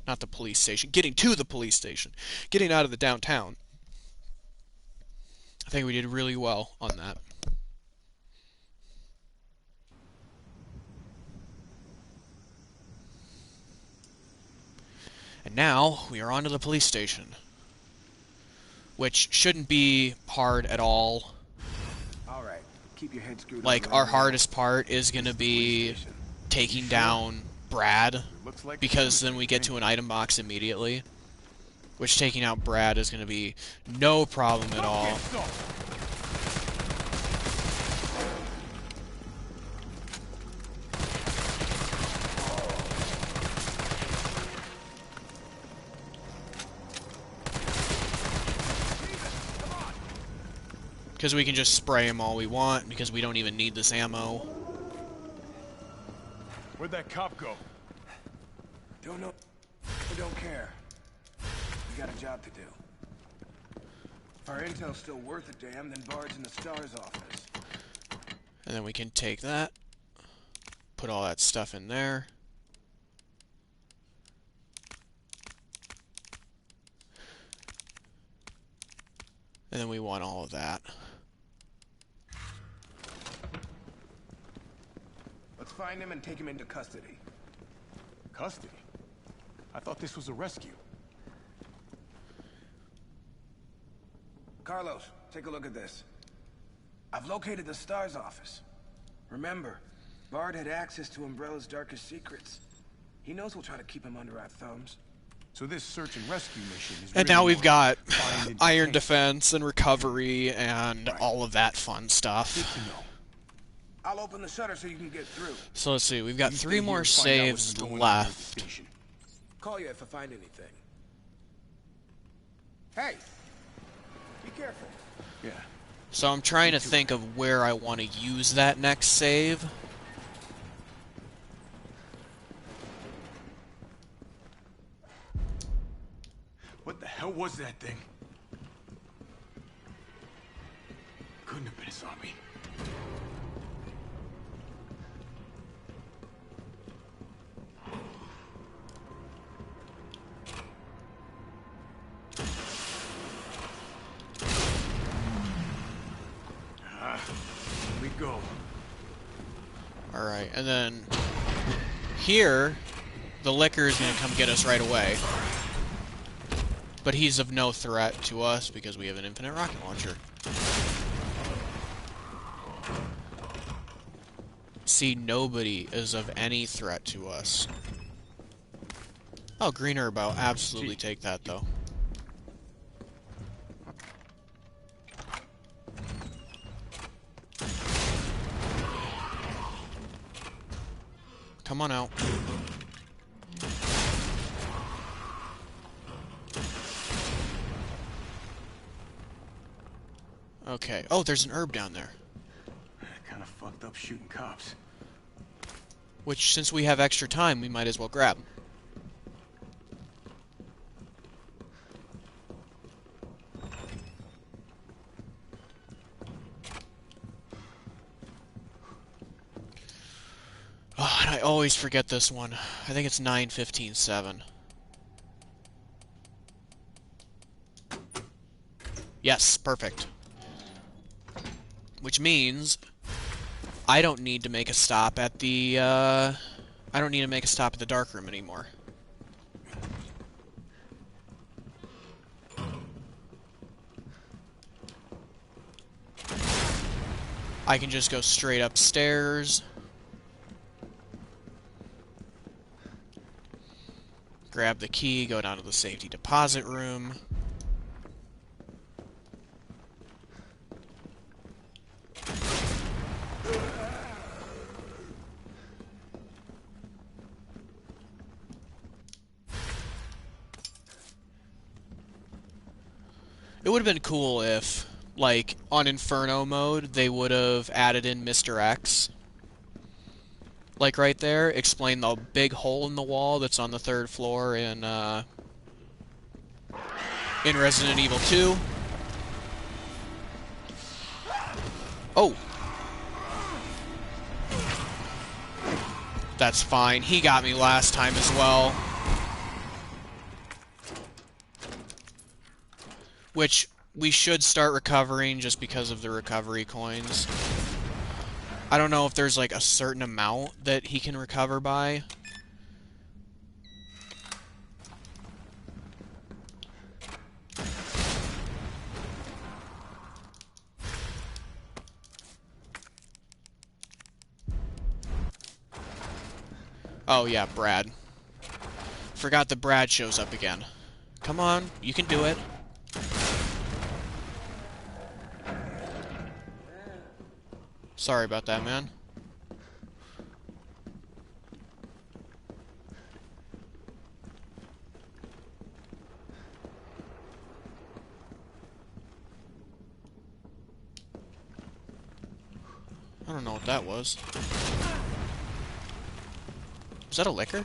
not the police station, getting to the police station, getting out of the downtown. I think we did really well on that. And now we are on to the police station, which shouldn't be hard at all. All right, keep your head screwed. Like, our hardest part is going to be taking down Brad, because then we get to an item box immediately. Which, taking out Brad is going to be no problem at all. Because we can just spray him all we want, because we don't even need this ammo. Where'd that cop go? Don't know. I don't care. We got a job to do. If our intel's still worth a damn, then Bard's in the STARS office. And then we can take that, put all that stuff in there. And then we want all of that. Let's find him and take him into custody. Custody? I thought this was a rescue. Carlos, take a look at this. I've located the STARS office. Remember, Bard had access to Umbrella's darkest secrets. He knows we'll try to keep him under our thumbs. So this search and rescue mission is And really now we've more got find and iron detain. defense and recovery and all of that fun Good stuff. to know. I'll open the shutter so you can get through. So let's see, we've got You stay 3 here more and find out what's saves going on at the left. station. Call you if I find anything. Hey! Be careful. Yeah. So I'm trying to think of where I want to use that next save. What the hell was that thing? Couldn't have been a zombie. Here we go. Alright, and then here, the liquor is going to come get us right away. But he's of no threat to us because we have an infinite rocket launcher. See, nobody is of any threat to us. Oh, green herb, I'll absolutely take that, though. Come on out. Okay. Oh, there's an herb down there. Kind of fucked up shooting cops. Which, since we have extra time, we might as well grab. Oh, and I always forget this one. I think it's 9:15:7. Yes, perfect. Which means I don't need to make a stop at the, I don't need to make a stop at the dark room anymore. I can just go straight upstairs. Grab the key, go down to the safety deposit room. It would have been cool if, like, on Inferno mode, they would have added in Mr. X. Like right there, explain the big hole in the wall that's on the 3rd floor in Resident Evil 2. Oh! That's fine. He got me last time as well. Which we should start recovering just because of the recovery coins. I don't know if there's like a certain amount that he can recover by. Oh yeah, Brad. Forgot that Brad shows up again. Come on, you can do it. Sorry about that, man. I don't know what that was. Was that a liquor?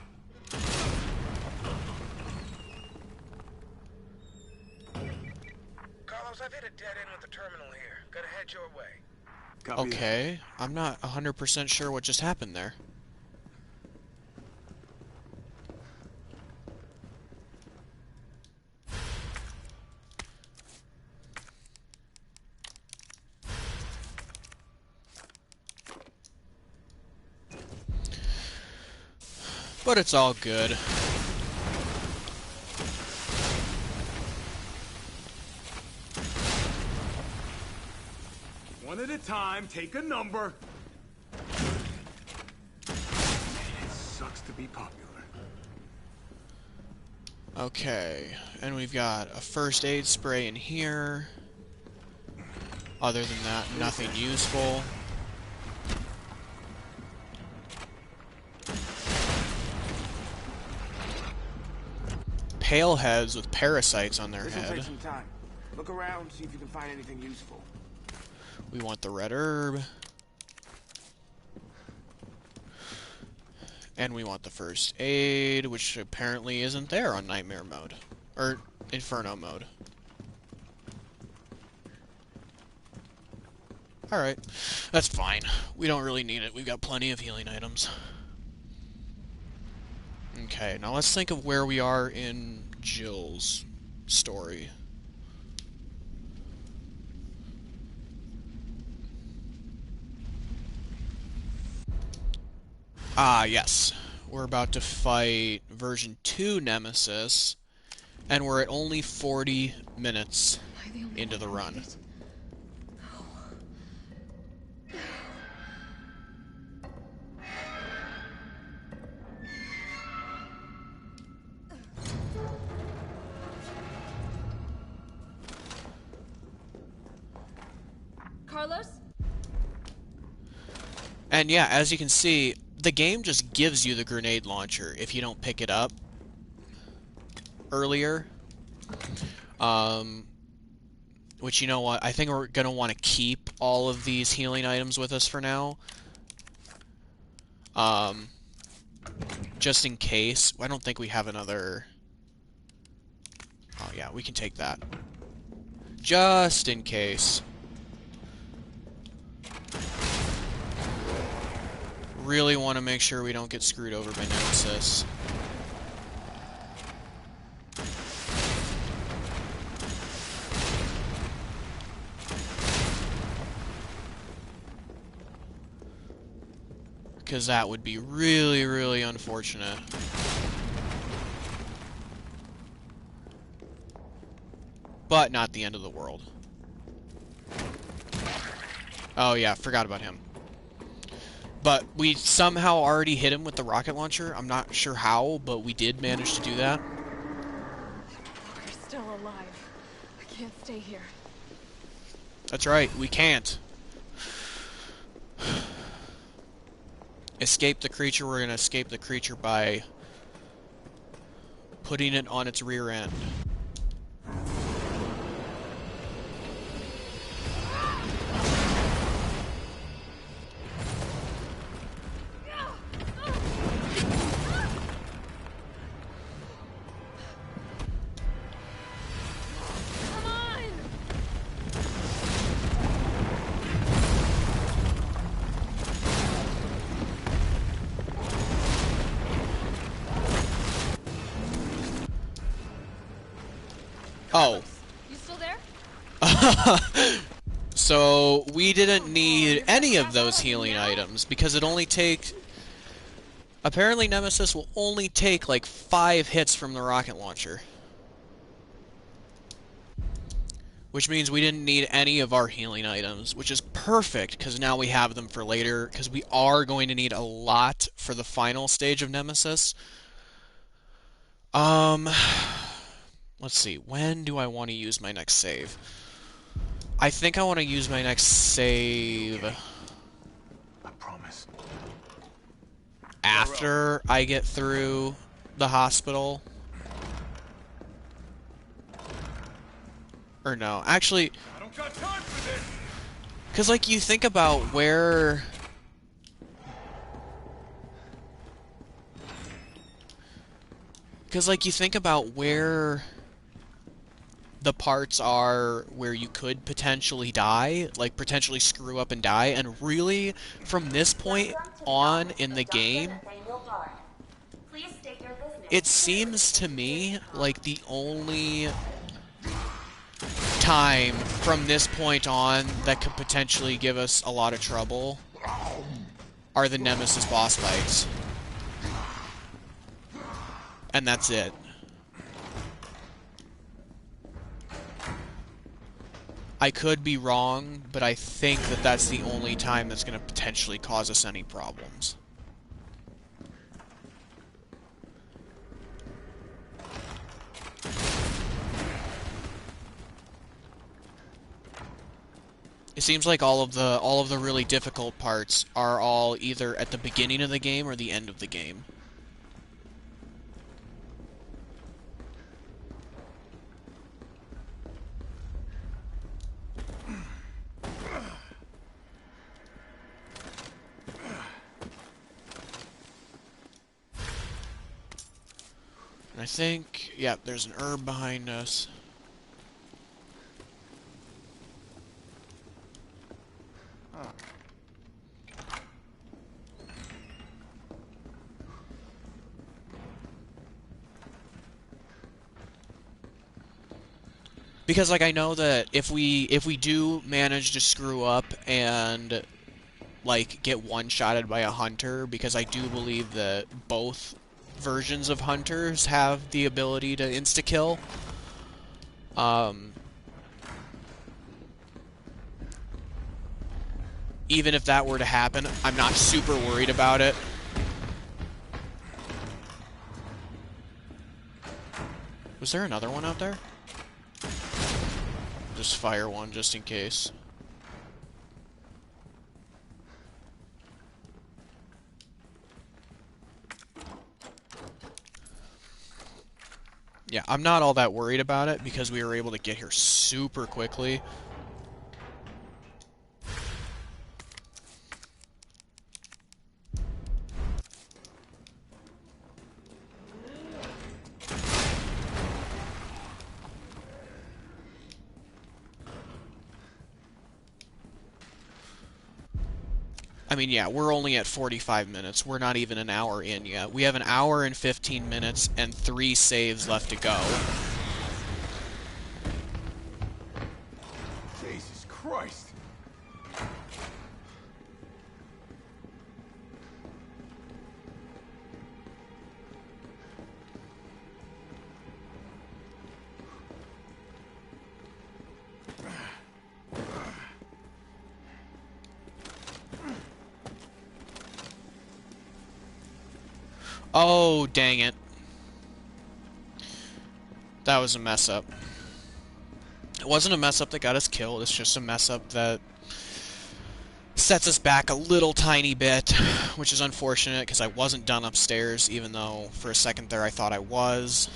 Carlos, I've hit a dead end with the terminal here. Gotta head your way. Okay, I'm not 100% sure what just happened there. But it's all good. One at a time, take a number. It sucks to be popular. Okay, and we've got a first aid spray in here. Other than that, nothing useful. Pale heads with parasites on their This'll head. take some time. Look around, see if you can find anything useful. We want the red herb. And we want the first aid, which apparently isn't there on Nightmare mode. Or Inferno mode. Alright. That's fine. We don't really need it. We've got plenty of healing items. Okay, now let's think of where we are in Jill's story. Ah, yes. We're about to fight version 2 Nemesis And we're at only 40 minutes Am I the only into the one who run. made it? Carlos? And yeah, as you can see, the game just gives you the grenade launcher if you don't pick it up earlier. Which, you know what, I think we're gonna want to keep all of these healing items with us for now. Just in case. I don't think we have another... Oh yeah, we can take that. Just in case. Really want to make sure we don't get screwed over by Nemesis. Because that would be really, really unfortunate. But not the end of the world. Oh yeah, forgot about him. But we somehow already hit him with the rocket launcher. I'm not sure how, but we did manage to do that. We're still alive. I can't stay here. That's right, we can't. Escape the creature. We're going to escape the creature by putting it on its rear end. Oh. You still there? So, we didn't need any of those healing items, because it only takes... Apparently Nemesis will only take like 5 hits from the rocket launcher. Which means we didn't need any of our healing items, which is perfect, because now we have them for later, because we are going to need a lot for the final stage of Nemesis. Let's see, when do I want to use my next save? I think I want to use my next save... I promise. After I get through the hospital. Or no, actually... I don't got time for this! Because, like, you think about where... Because, like, you think about where the parts are where you could potentially die, like, potentially screw up and die, and really, from this point on in the game, it seems to me like the only time from this point on that could potentially give us a lot of trouble are the Nemesis boss fights. And that's it. I could be wrong, but I think that that's the only time that's going to potentially cause us any problems. It seems like all of the really difficult parts are all either at the beginning of the game or the end of the game. And I think, yeah, there's an herb behind us. Because, like, I know that if we do manage to screw up and, like, get one-shotted by a hunter, because I do believe that both versions of hunters have the ability to insta-kill. Even if that were to happen, I'm not super worried about it. Was there another one out there? Just fire one just in case. Yeah, I'm not all that worried about it because we were able to get here super quickly. I mean, yeah, we're only at 45 minutes. We're not even an hour in yet. We have an hour and 15 minutes and 3 saves left to go. Jesus Christ! Oh, dang it. That was a mess up. It wasn't a mess up that got us killed, it's just a mess up that sets us back a little tiny bit, which is unfortunate because I wasn't done upstairs, even though for a second there I thought I was.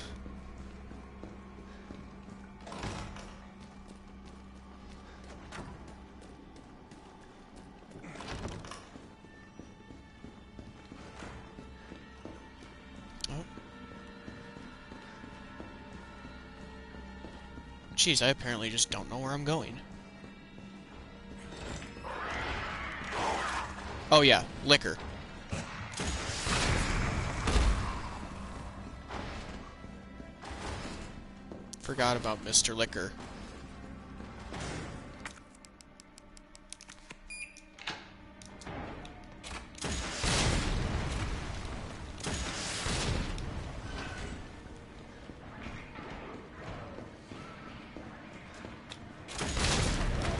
Jeez, I apparently just don't know where I'm going. Oh yeah, liquor. Forgot about Mr. Liquor.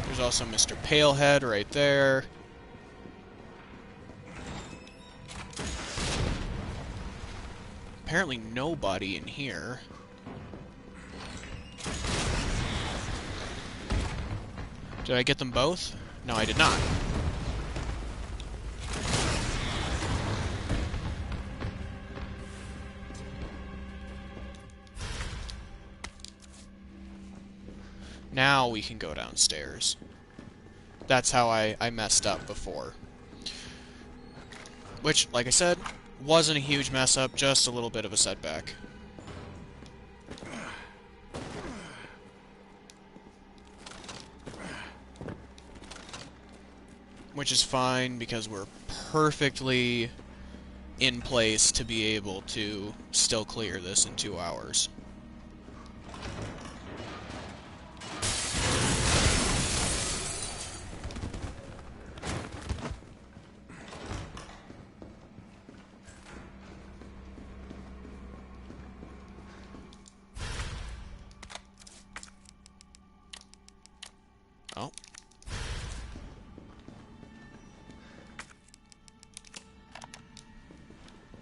There's also Mr. Palehead right there. Apparently nobody in here. Did I get them both? No, I did not. Now we can go downstairs. That's how I messed up before. Which, like I said, wasn't a huge mess up, just a little bit of a setback. Which is fine, because we're perfectly in place to be able to still clear this in 2 hours. Oh.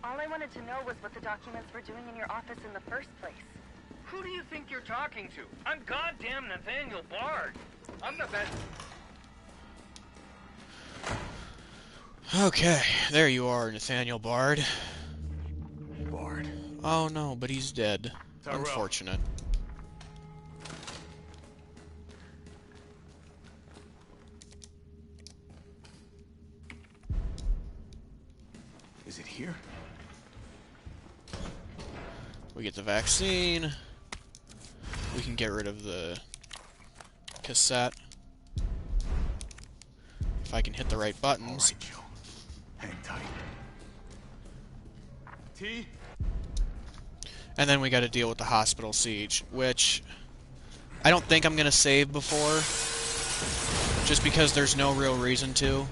All I wanted to know was what the documents were doing in your office in the first place. Who do you think you're talking to? I'm goddamn Nathaniel Bard. I'm the best. Okay, there you are, Nathaniel Bard. Bard. Oh no, but he's dead. Tyrell. Unfortunate. Is it here? We get the vaccine. We can get rid of the cassette. If I can hit the right buttons. Alright, Joe. Hang tight. T? And then we gotta deal with the hospital siege, which I don't think I'm gonna save before. Just because there's no real reason to.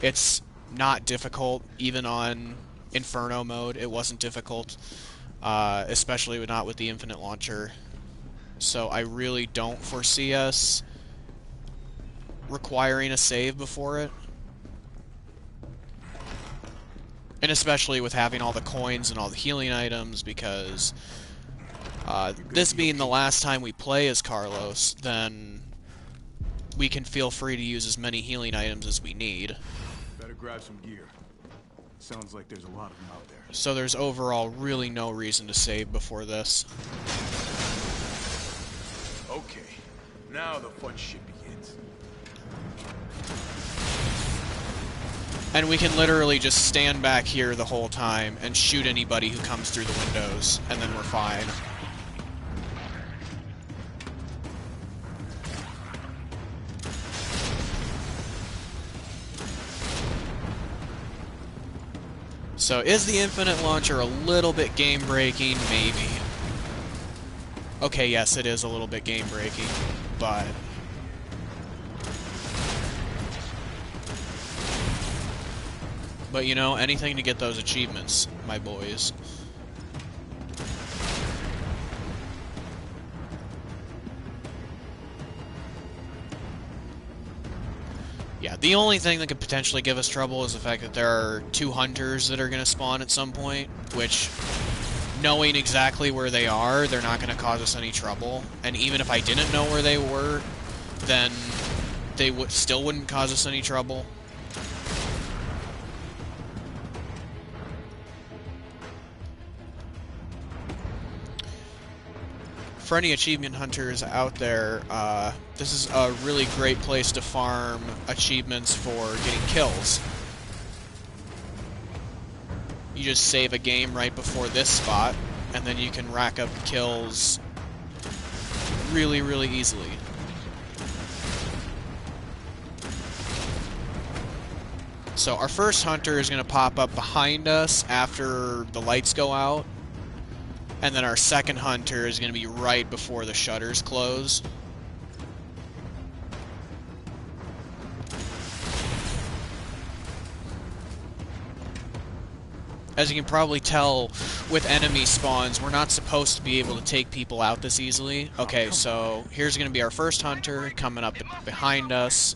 It's not difficult, even on Inferno mode. It wasn't difficult, especially not with the infinite launcher. So I really don't foresee us requiring a save before it. And especially with having all the coins and all the healing items, because this being the last time we play as Carlos, then we can feel free to use as many healing items as we need. Better grab some gear. Sounds like there's a lot of them out there. So there's overall really no reason to save before this. Okay, now the fun shit begins. And we can literally just stand back here the whole time and shoot anybody who comes through the windows, and then we're fine. So is the infinite launcher a little bit game-breaking? Maybe. Okay, yes, it is a little bit game-breaking, but... But, you know, anything to get those achievements, my boys. Yeah, the only thing that could potentially give us trouble is the fact that there are 2 hunters that are going to spawn at some point, which, knowing exactly where they are, they're not going to cause us any trouble. And even if I didn't know where they were, then they still wouldn't cause us any trouble. For any achievement hunters out there, this is a really great place to farm achievements for getting kills. You just save a game right before this spot, and then you can rack up kills really, really easily. So our first hunter is going to pop up behind us after the lights go out. And then our second hunter is going to be right before the shutters close. As you can probably tell with enemy spawns, we're not supposed to be able to take people out this easily. Okay, so here's going to be our first hunter coming up behind us.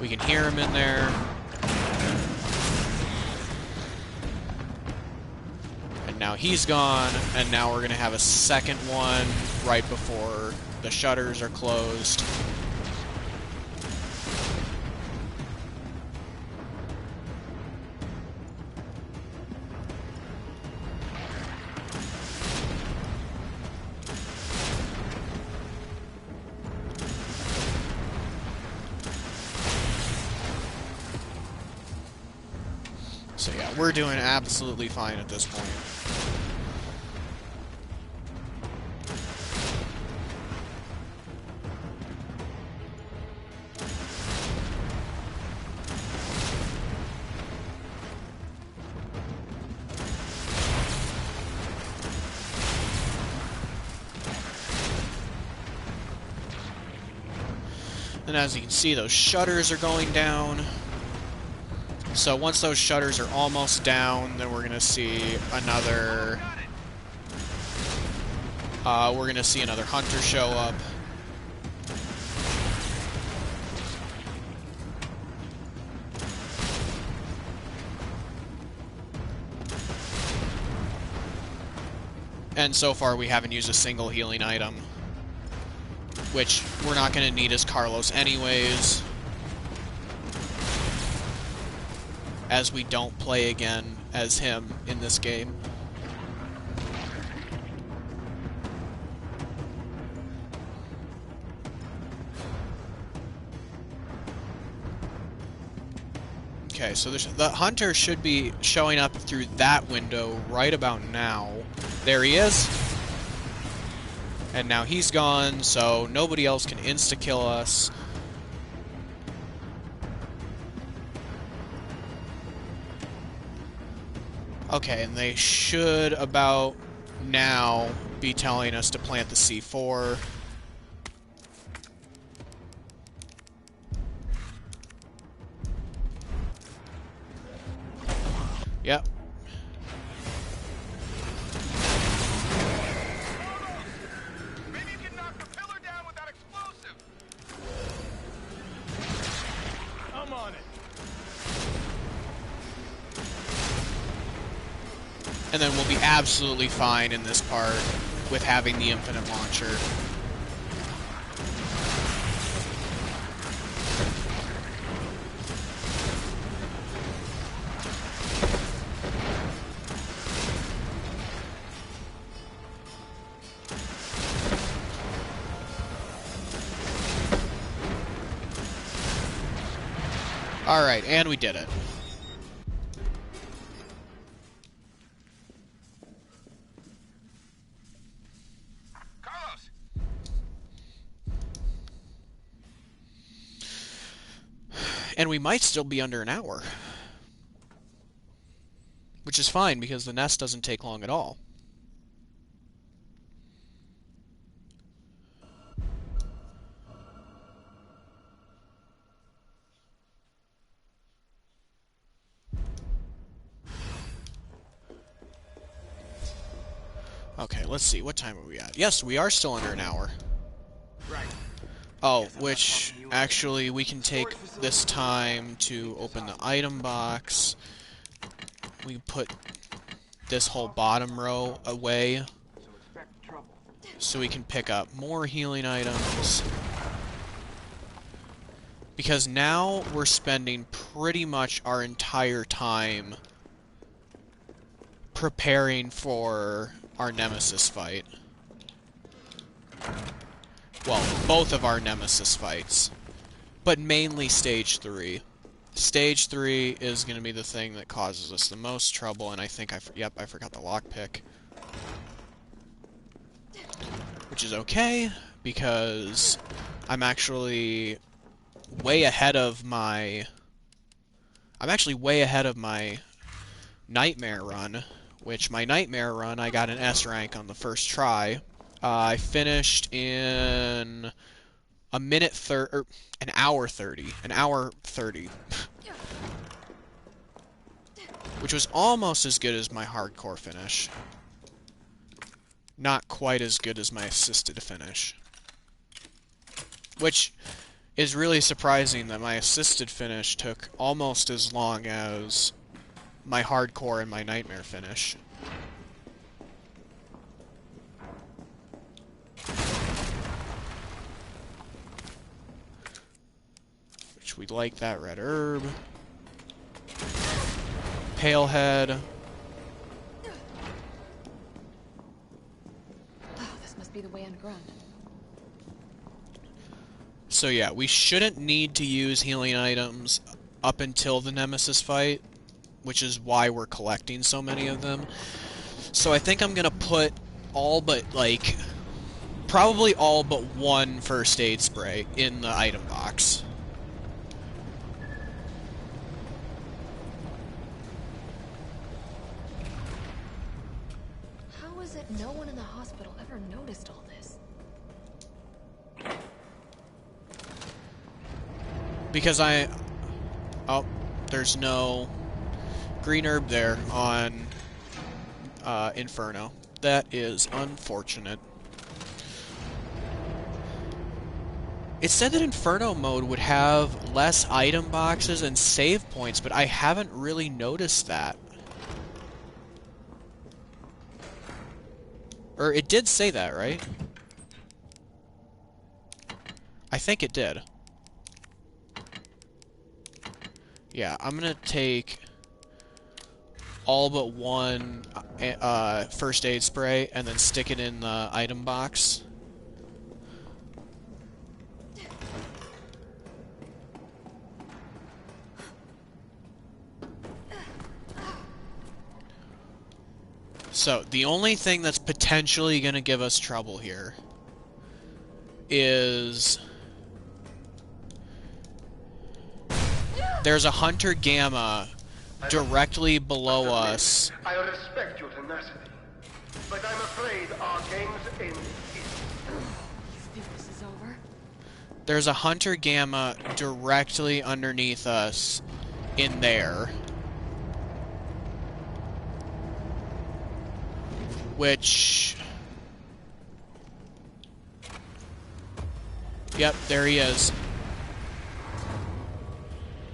We can hear him in there. Now he's gone, and now we're going to have a second one right before the shutters are closed. So yeah, we're doing absolutely fine at this point. And as you can see, those shutters are going down. So once those shutters are almost down, then we're going to see another... hunter show up. And so far we haven't used a single healing item, which we're not going to need as Carlos anyways, as we don't play again as him in this game. Okay, so the hunter should be showing up through that window right about now. There he is. And now he's gone, so nobody else can insta-kill us. Okay, and they should about now be telling us to plant the C4. And then we'll be absolutely fine in this part with having the infinite launcher. Alright, and we did it. Carlos! And we might still be under an hour. Which is fine, because the nest doesn't take long at all. Okay, let's see. What time are we at? Yes, we are still under an hour. Right. Oh, which, actually, we can take this time to open the item box. We can put this whole bottom row away, So expect trouble. so we can pick up more healing items. Because now we're spending pretty much our entire time preparing for our Nemesis fight. Well, both of our Nemesis fights. But mainly Stage 3. Stage 3 is going to be the thing that causes us the most trouble, and I think yep, I forgot the lockpick. Which is okay, because I'm actually way ahead of my... I'm actually way ahead of my Nightmare run, which my Nightmare run, I got an S rank on the first try. I finished in an hour 30. An hour 30. Which was almost as good as my hardcore finish. Not quite as good as my assisted finish. Which is really surprising that my assisted finish took almost as long as my hardcore and my nightmare finish. Which we like that red herb. Palehead. Oh, this must be the way underground. So yeah, we shouldn't need to use healing items up until the Nemesis fight, which is why we're collecting so many of them. So I think I'm gonna put all but, like, probably all but one first aid spray in the item box. How is it no one in the hospital ever noticed all this? Because oh, there's no green herb there on Inferno. That is unfortunate. It said that Inferno mode would have less item boxes and save points, but I haven't really noticed that. Or it did say that, right? I think it did. Yeah, I'm gonna take all but one first aid spray and then stick it in the item box. So, the only thing that's potentially gonna give us trouble here is... there's a Hunter Gamma directly below us. I respect your tenacity, but I'm afraid our game's end here. You think this is over? There's a Hunter Gamma directly underneath us in there. Which... yep, there he is.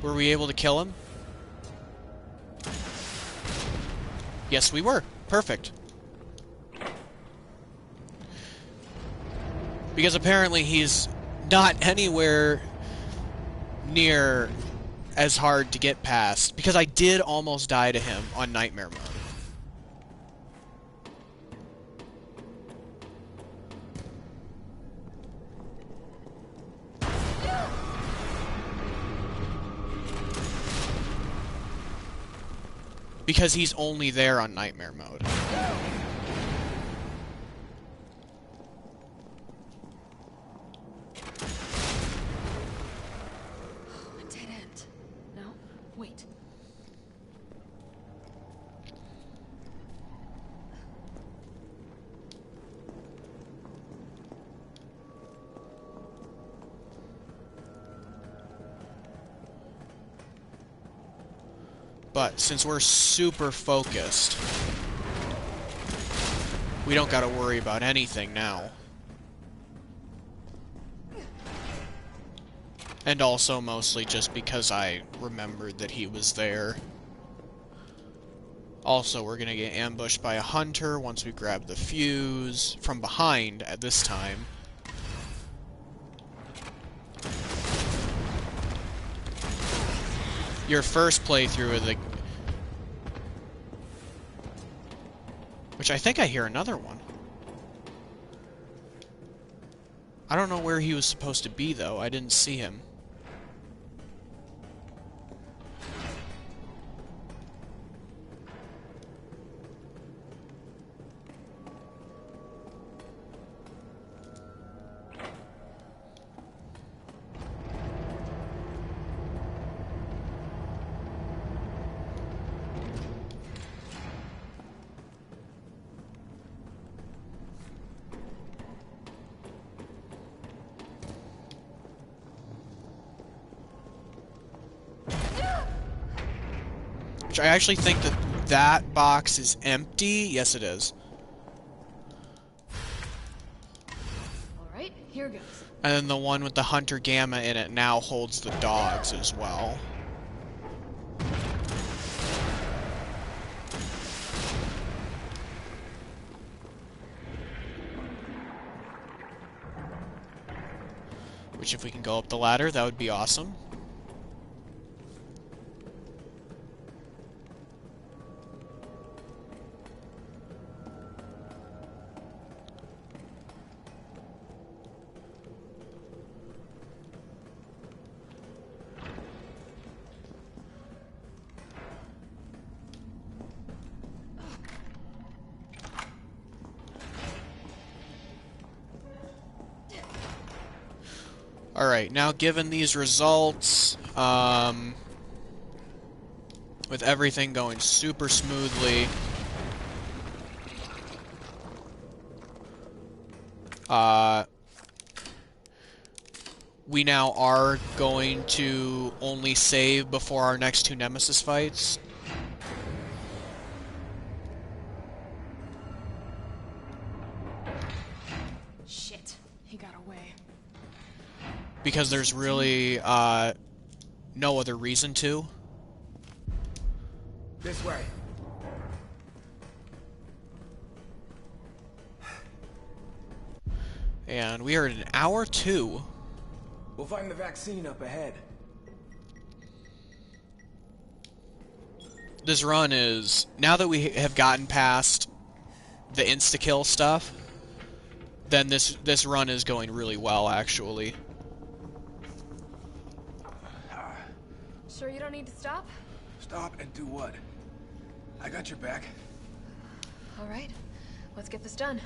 Were we able to kill him? Yes, we were. Perfect. Because apparently he's not anywhere near as hard to get past. Because I did almost die to him on Nightmare Mode. Because he's only there on Nightmare Mode. A dead end. No? Wait. But since we're super focused, we don't gotta worry about anything now. And also mostly just because I remembered that he was there. Also, we're gonna get ambushed by a hunter once we grab the fuse from behind at this time. Your first playthrough of the... Which I think I hear another one. I don't know where he was supposed to be, though. I didn't see him. Which I actually think that that box is empty. Yes, it is. Alright, here goes. And then the one with the Hunter Gamma in it now holds the dogs as well. Which, if we can go up the ladder, that would be awesome. Alright, now given these results, with everything going super smoothly, we now are going to only save before our next two Nemesis fights. Shit, he got away. Because there's really, no other reason to. This way. And we are at an hour 2. We'll find the vaccine up ahead. This run is, now that we have gotten past the insta-kill stuff, then this run is going really well, actually. Sure you don't need to stop? Stop and do what? I got your back. Alright, let's get this done.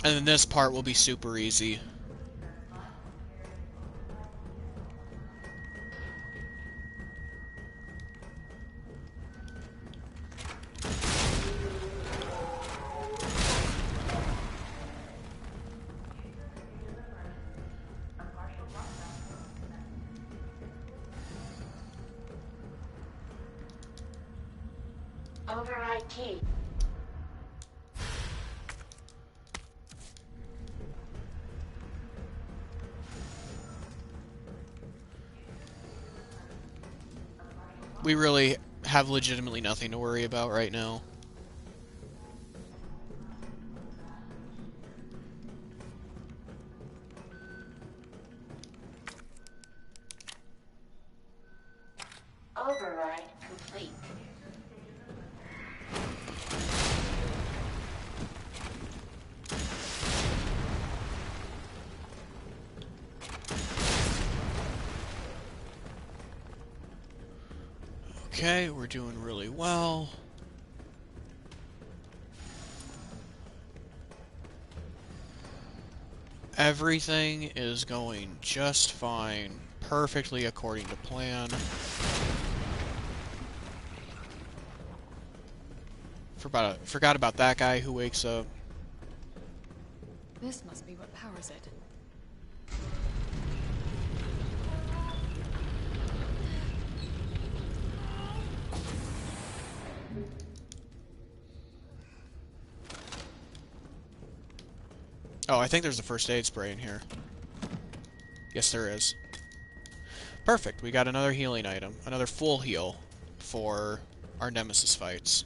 And then this part will be super easy. Override key. We really have legitimately nothing to worry about right now. Override complete. Okay, we're doing really well. Everything is going just fine, perfectly according to plan. Forgot about that guy who wakes up. This must be what powers it. Oh, I think there's a first aid spray in here. Yes, there is. Perfect, we got another healing item. Another full heal for our Nemesis fights.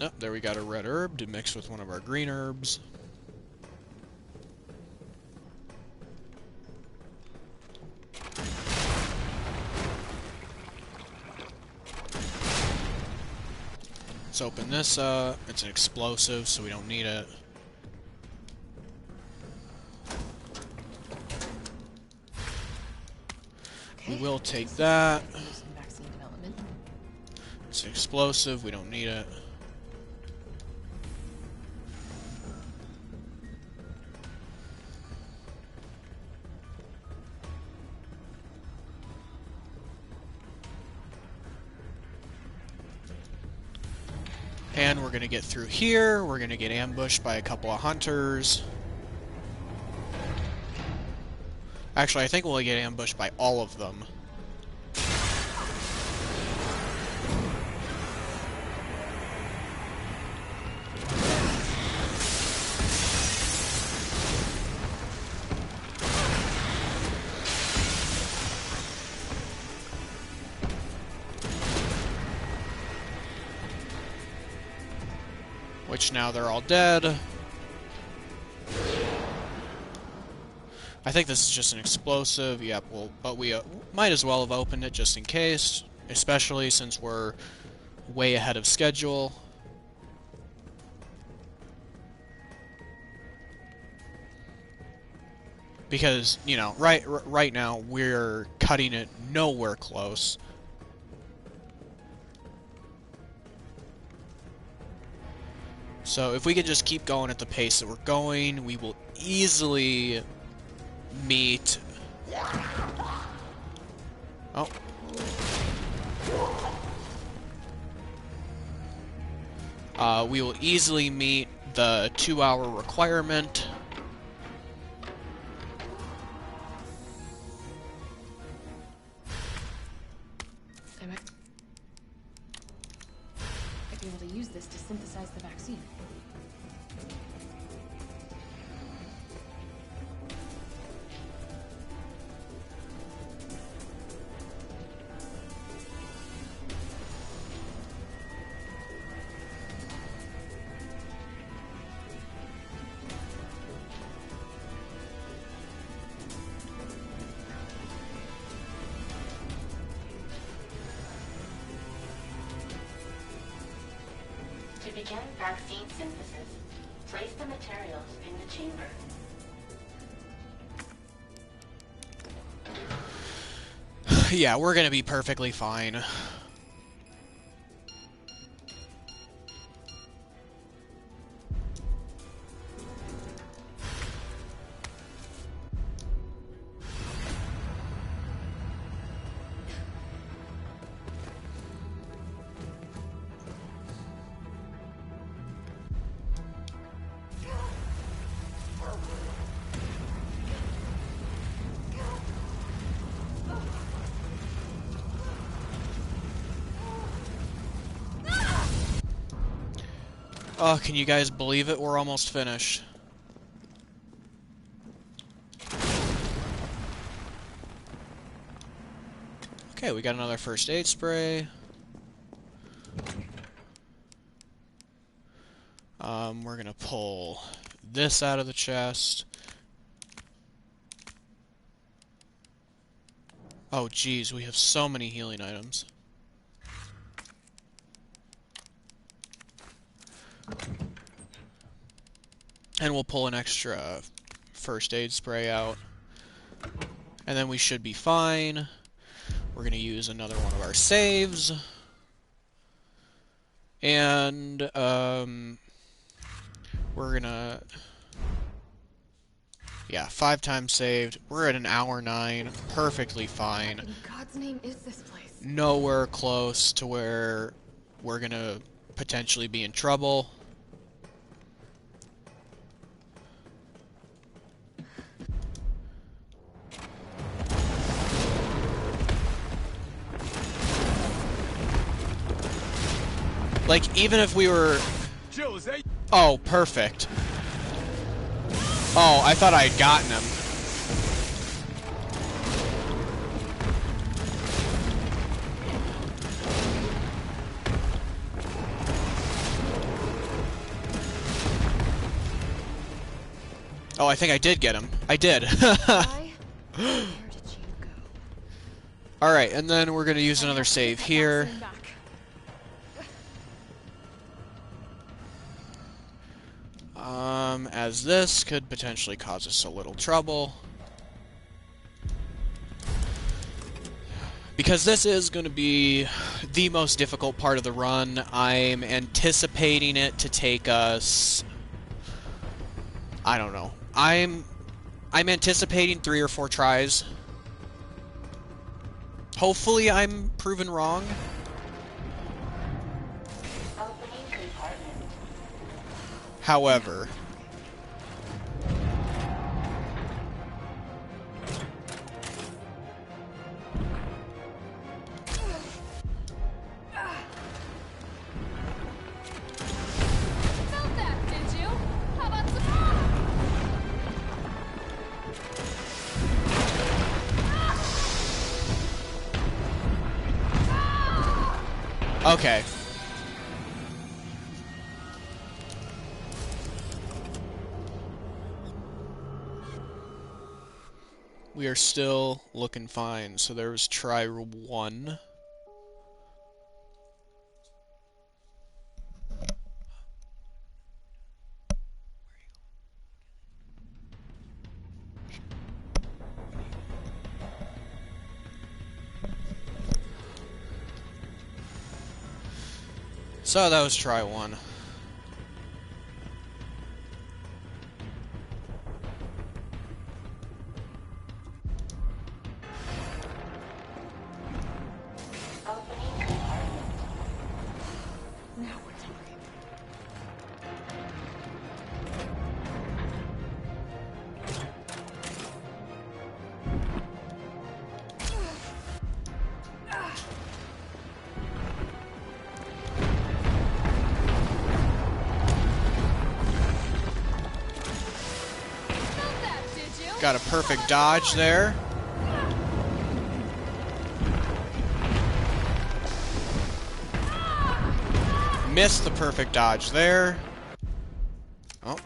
Oh, there we got a red herb to mix with one of our green herbs. Let's open this up. It's an explosive, so we don't need it. Okay. We will take that. Some vaccine development. It's an explosive, we don't need it. And we're gonna get through here, we're gonna get ambushed by a couple of hunters. Actually, I think we'll get ambushed by all of them. Which now they're all dead. I think this is just an explosive. Yep, well, but we might as well have opened it just in case, especially since we're way ahead of schedule. Because, you know, right now we're cutting it nowhere close. So if we can just keep going at the pace that we're going, we will easily meet... Oh. We will easily meet the 2-hour requirement. I might be able to use this to synthesize the vaccine. To begin vaccine synthesis, place the materials in the chamber. Yeah, we're gonna be perfectly fine. Oh, can you guys believe it? We're almost finished. Okay, we got another first aid spray. We're gonna pull this out of the chest. Oh, geez, we have so many healing items. And we'll pull an extra first aid spray out. And then we should be fine. We're going to use another one of our saves. And, we're going to... Yeah, 5 times saved. We're at an hour 9. Perfectly fine. What in God's name is this place? Nowhere close to where we're going to potentially be in trouble. Like, even if we were... Jill, is that... Oh, perfect. Oh, I thought I had gotten him. Oh, I think I did get him. I did. Where did you go? Alright, and then we're going to use another save here. As this could potentially cause us a little trouble. Because this is going to be the most difficult part of the run, I'm anticipating it to take us... I don't know. I'm anticipating 3 or 4 tries. Hopefully I'm proven wrong. Opening compartment. However... Felt that, did you? How about some more? Okay. We are still looking fine. So there was try 1. So that was try 1. Opening compartment. Now we're talking. Felt that, did you? Got a perfect dodge there. Missed the perfect dodge there. Oh,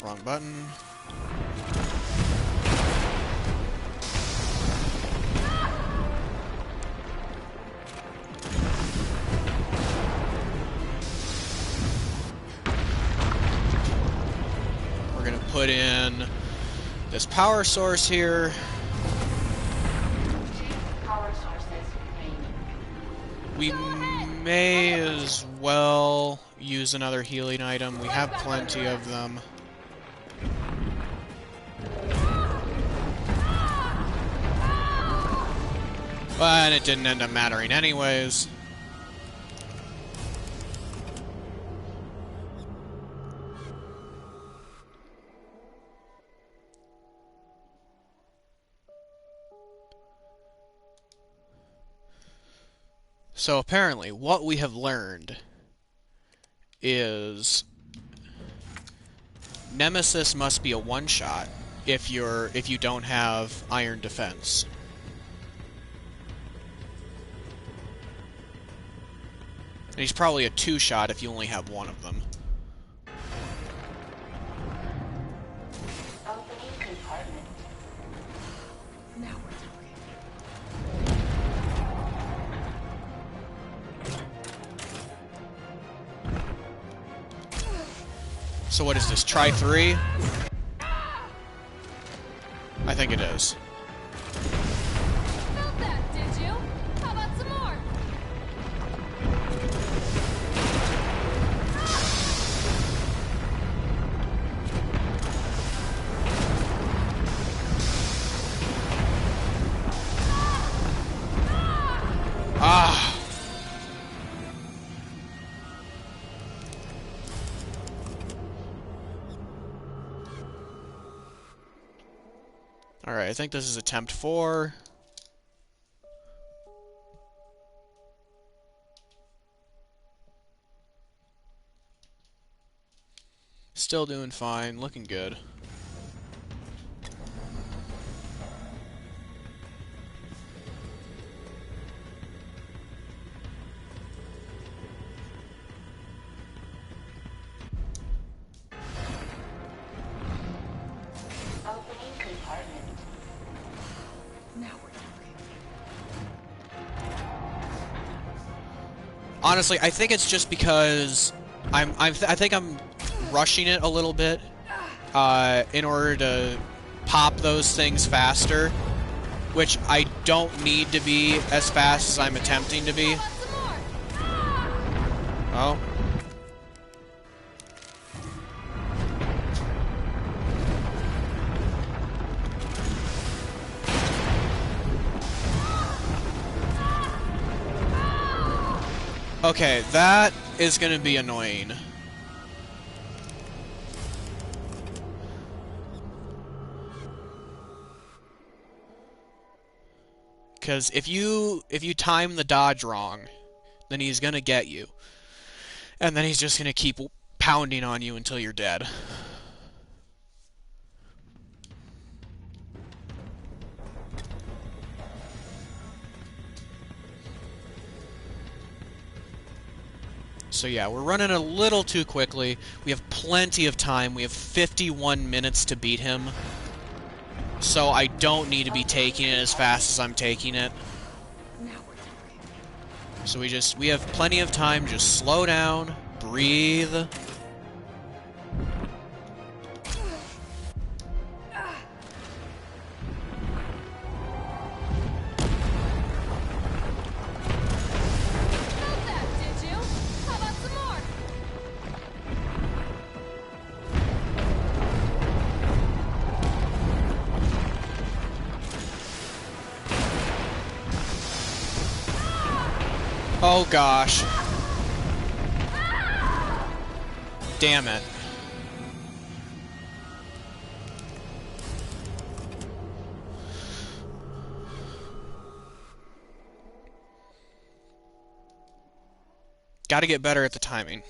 wrong button. We're gonna put in this power source here. 2 power sources remaining. We may as well use another healing item. We have plenty of them. But it didn't end up mattering anyways. So apparently, what we have learned is Nemesis must be a one-shot if you don't have Iron Defense. And he's probably a two-shot if you only have one of them. Opening compartment. Now we're talking. So what is this, try 3? I think it is. Felt that, did you? How about some more? Ah! Alright, I think this is attempt 4. Still doing fine, looking good. Opening compartment. Now we're talking. Honestly, I think it's just because I think I'm rushing it a little bit in order to pop those things faster, which I don't need to be as fast as I'm attempting to be. How about some more? Oh. Okay, that is gonna be annoying. Because if you time the dodge wrong, then he's gonna get you. And then he's just gonna keep pounding on you until you're dead. So yeah, we're running a little too quickly. We have plenty of time. We have 51 minutes to beat him. So I don't need to be taking it as fast as I'm taking it. Now we're talking. So we have plenty of time. Just slow down, breathe. Felt that, did you? How about some more? Oh gosh. Damn it. Gotta get better at the timing.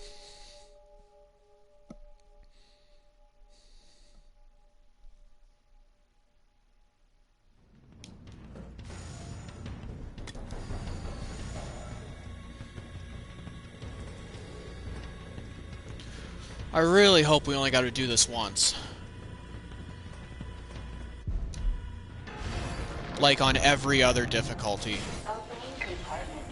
I really hope we only got to do this once. Like on every other difficulty. Opening compartment.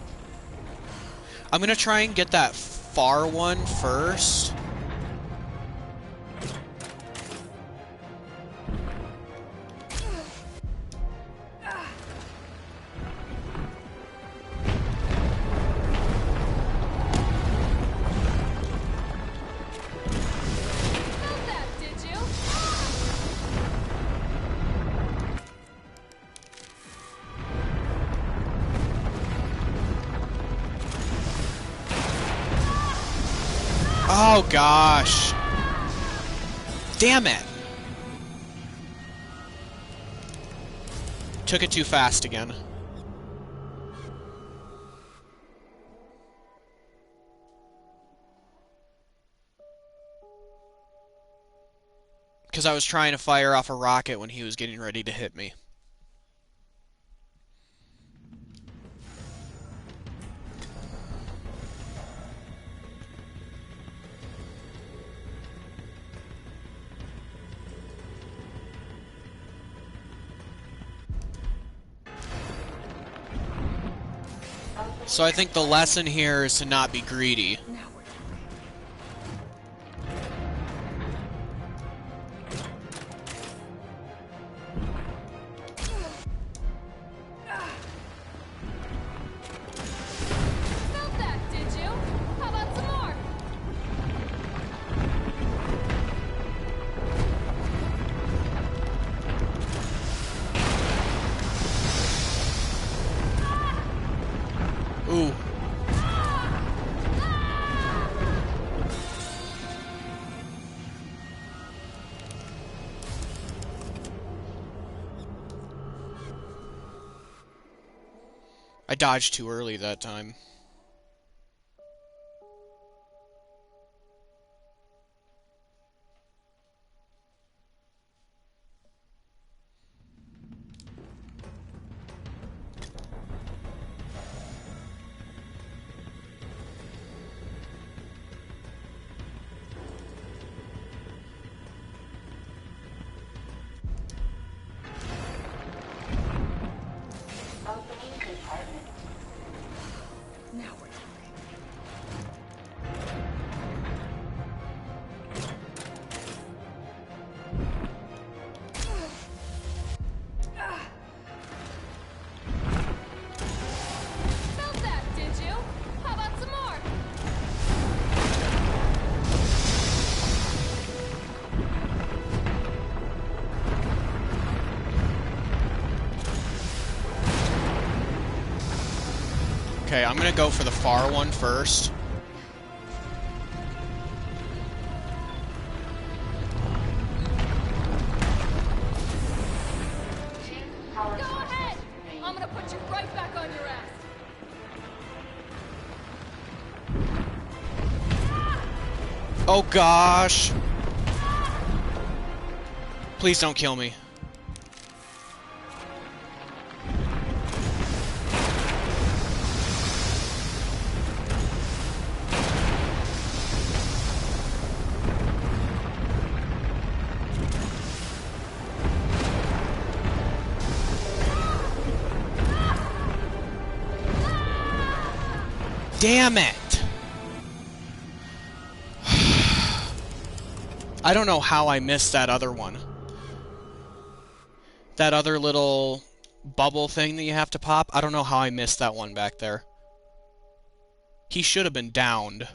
I'm gonna try and get that far one first. Felt that, did you? Oh gosh. Damn it. Took it too fast again. because I was trying to fire off a rocket when he was getting ready to hit me. So I think the lesson here is to not be greedy. Felt that, did you? How about some more? Ooh. I dodged too early that time. Opening compartment. Now we're talking. Felt that, did you? How about some more? Okay, I'm gonna go for the far one first. Power Go sources ahead! remain. I'm gonna put you right back on your ass. Oh gosh! Please don't kill me. Damn it! I don't know how I missed that other one. That other little bubble thing that you have to pop. I don't know how I missed that one back there. He should have been downed.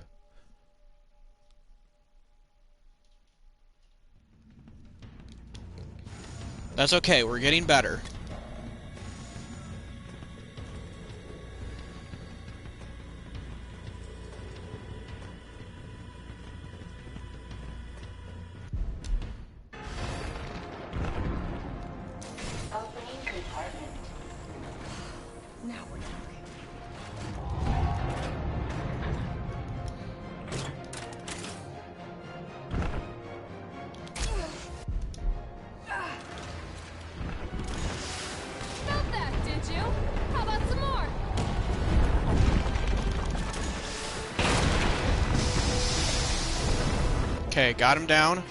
That's okay, we're getting better. Opening compartment. Now we're talking. Felt that, did you? How about some more? Okay, got him down.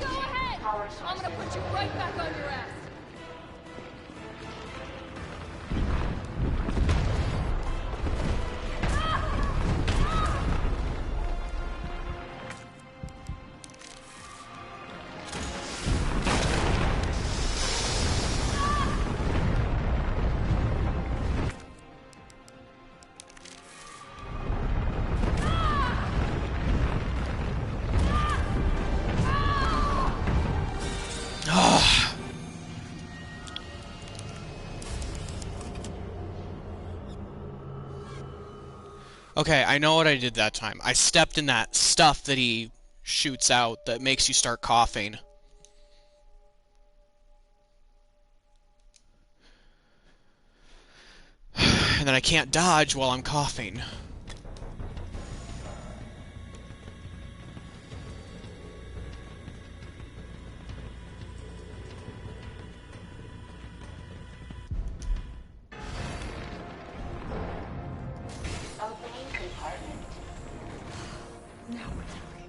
Go ahead! Power I'm gonna sources put you right back on your ass. Okay, I know what I did that time. I stepped in that stuff that he shoots out that makes you start coughing. And then I can't dodge while I'm coughing. Opening compartment. Now we're talking.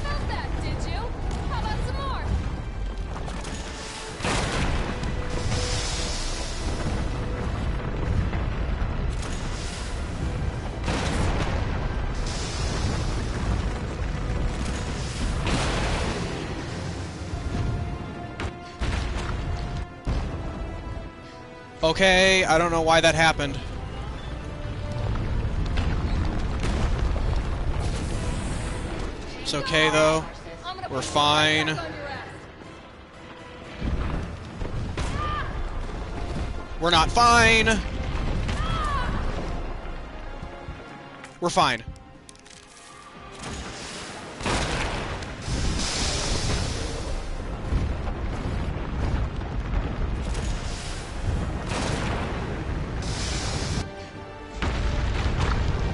Felt that, did you? How about some more? Okay, I don't know why that happened. It's okay, though. I'm gonna We're put fine. some back on your ass. We're not fine! We're fine.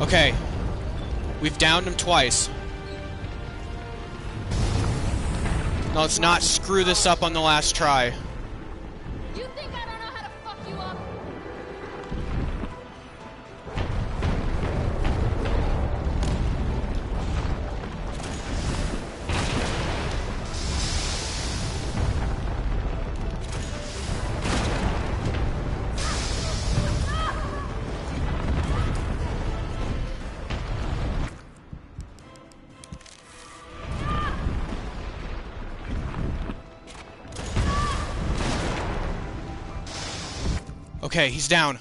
Okay. We've downed him twice. Now let's not screw this up on the last try. You think I don't know how to fuck you up? Okay, he's down.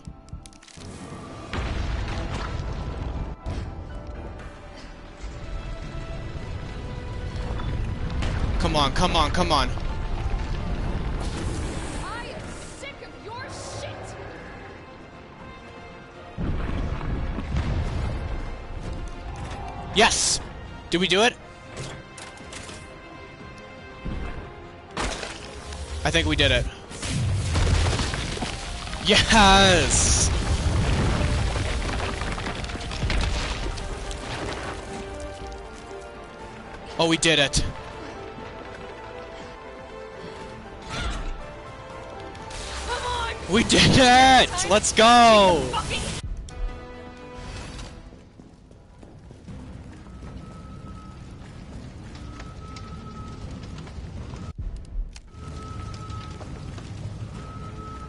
Come on, come on, come on. I am sick of your shit. Yes! Did we do it? I think we did it. Yes! Oh, we did it. Come on. We did it! Let's go! Fucking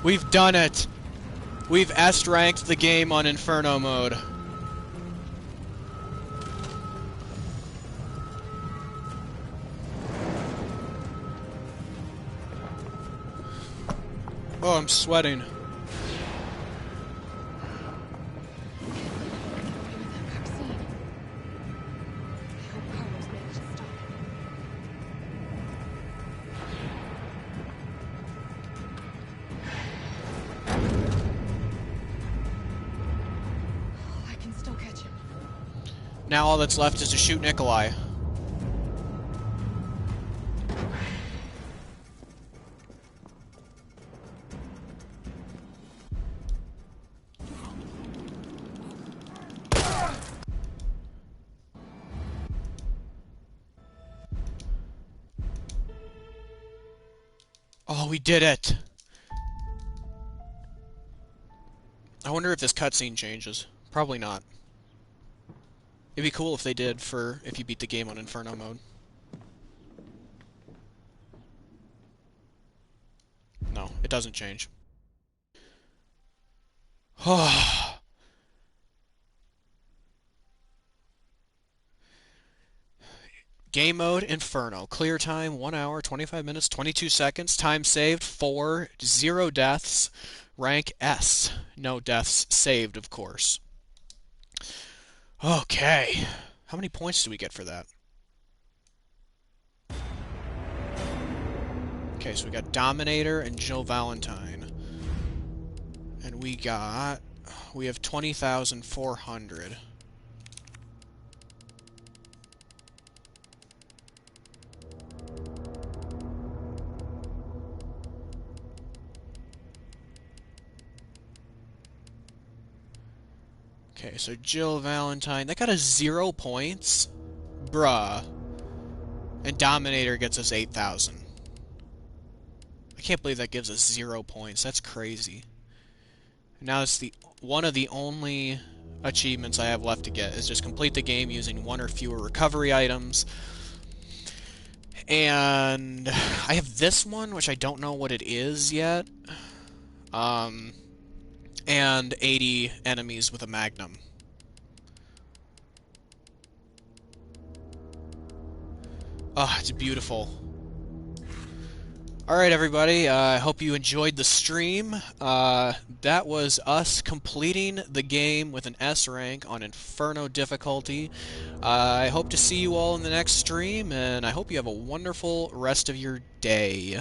We've done it! We've S-ranked the game on Inferno mode. Oh, I'm sweating. vaccine. I hope Carlos managed to stop it. I can still catch him. Now all that's left is to shoot Nikolai. Oh, we did it! I wonder if this cutscene changes. Probably not. It'd be cool if they did for if you beat the game on Inferno mode. No, it doesn't change. Game mode, Inferno. Clear time, 1 hour, 25 minutes, 22 seconds. Time saved, 4. 0 deaths. Rank S. No deaths saved, of course. Okay. How many points do we get for that? Okay, so we got Dominator and Jill Valentine. And we have 20,400. Okay, so Jill Valentine, that got us 0 points? Bruh. And Dominator gets us 8,000. I can't believe that gives us 0 points. That's crazy. Now it's one of the only achievements I have left to get is just complete the game using 1 or fewer recovery items. And I have this one, which I don't know what it is yet. And 80 enemies with a magnum. Oh, it's beautiful. Alright, everybody, I hope you enjoyed the stream. That was us completing the game with an S rank on Inferno difficulty. I hope to see you all in the next stream, and I hope you have a wonderful rest of your day.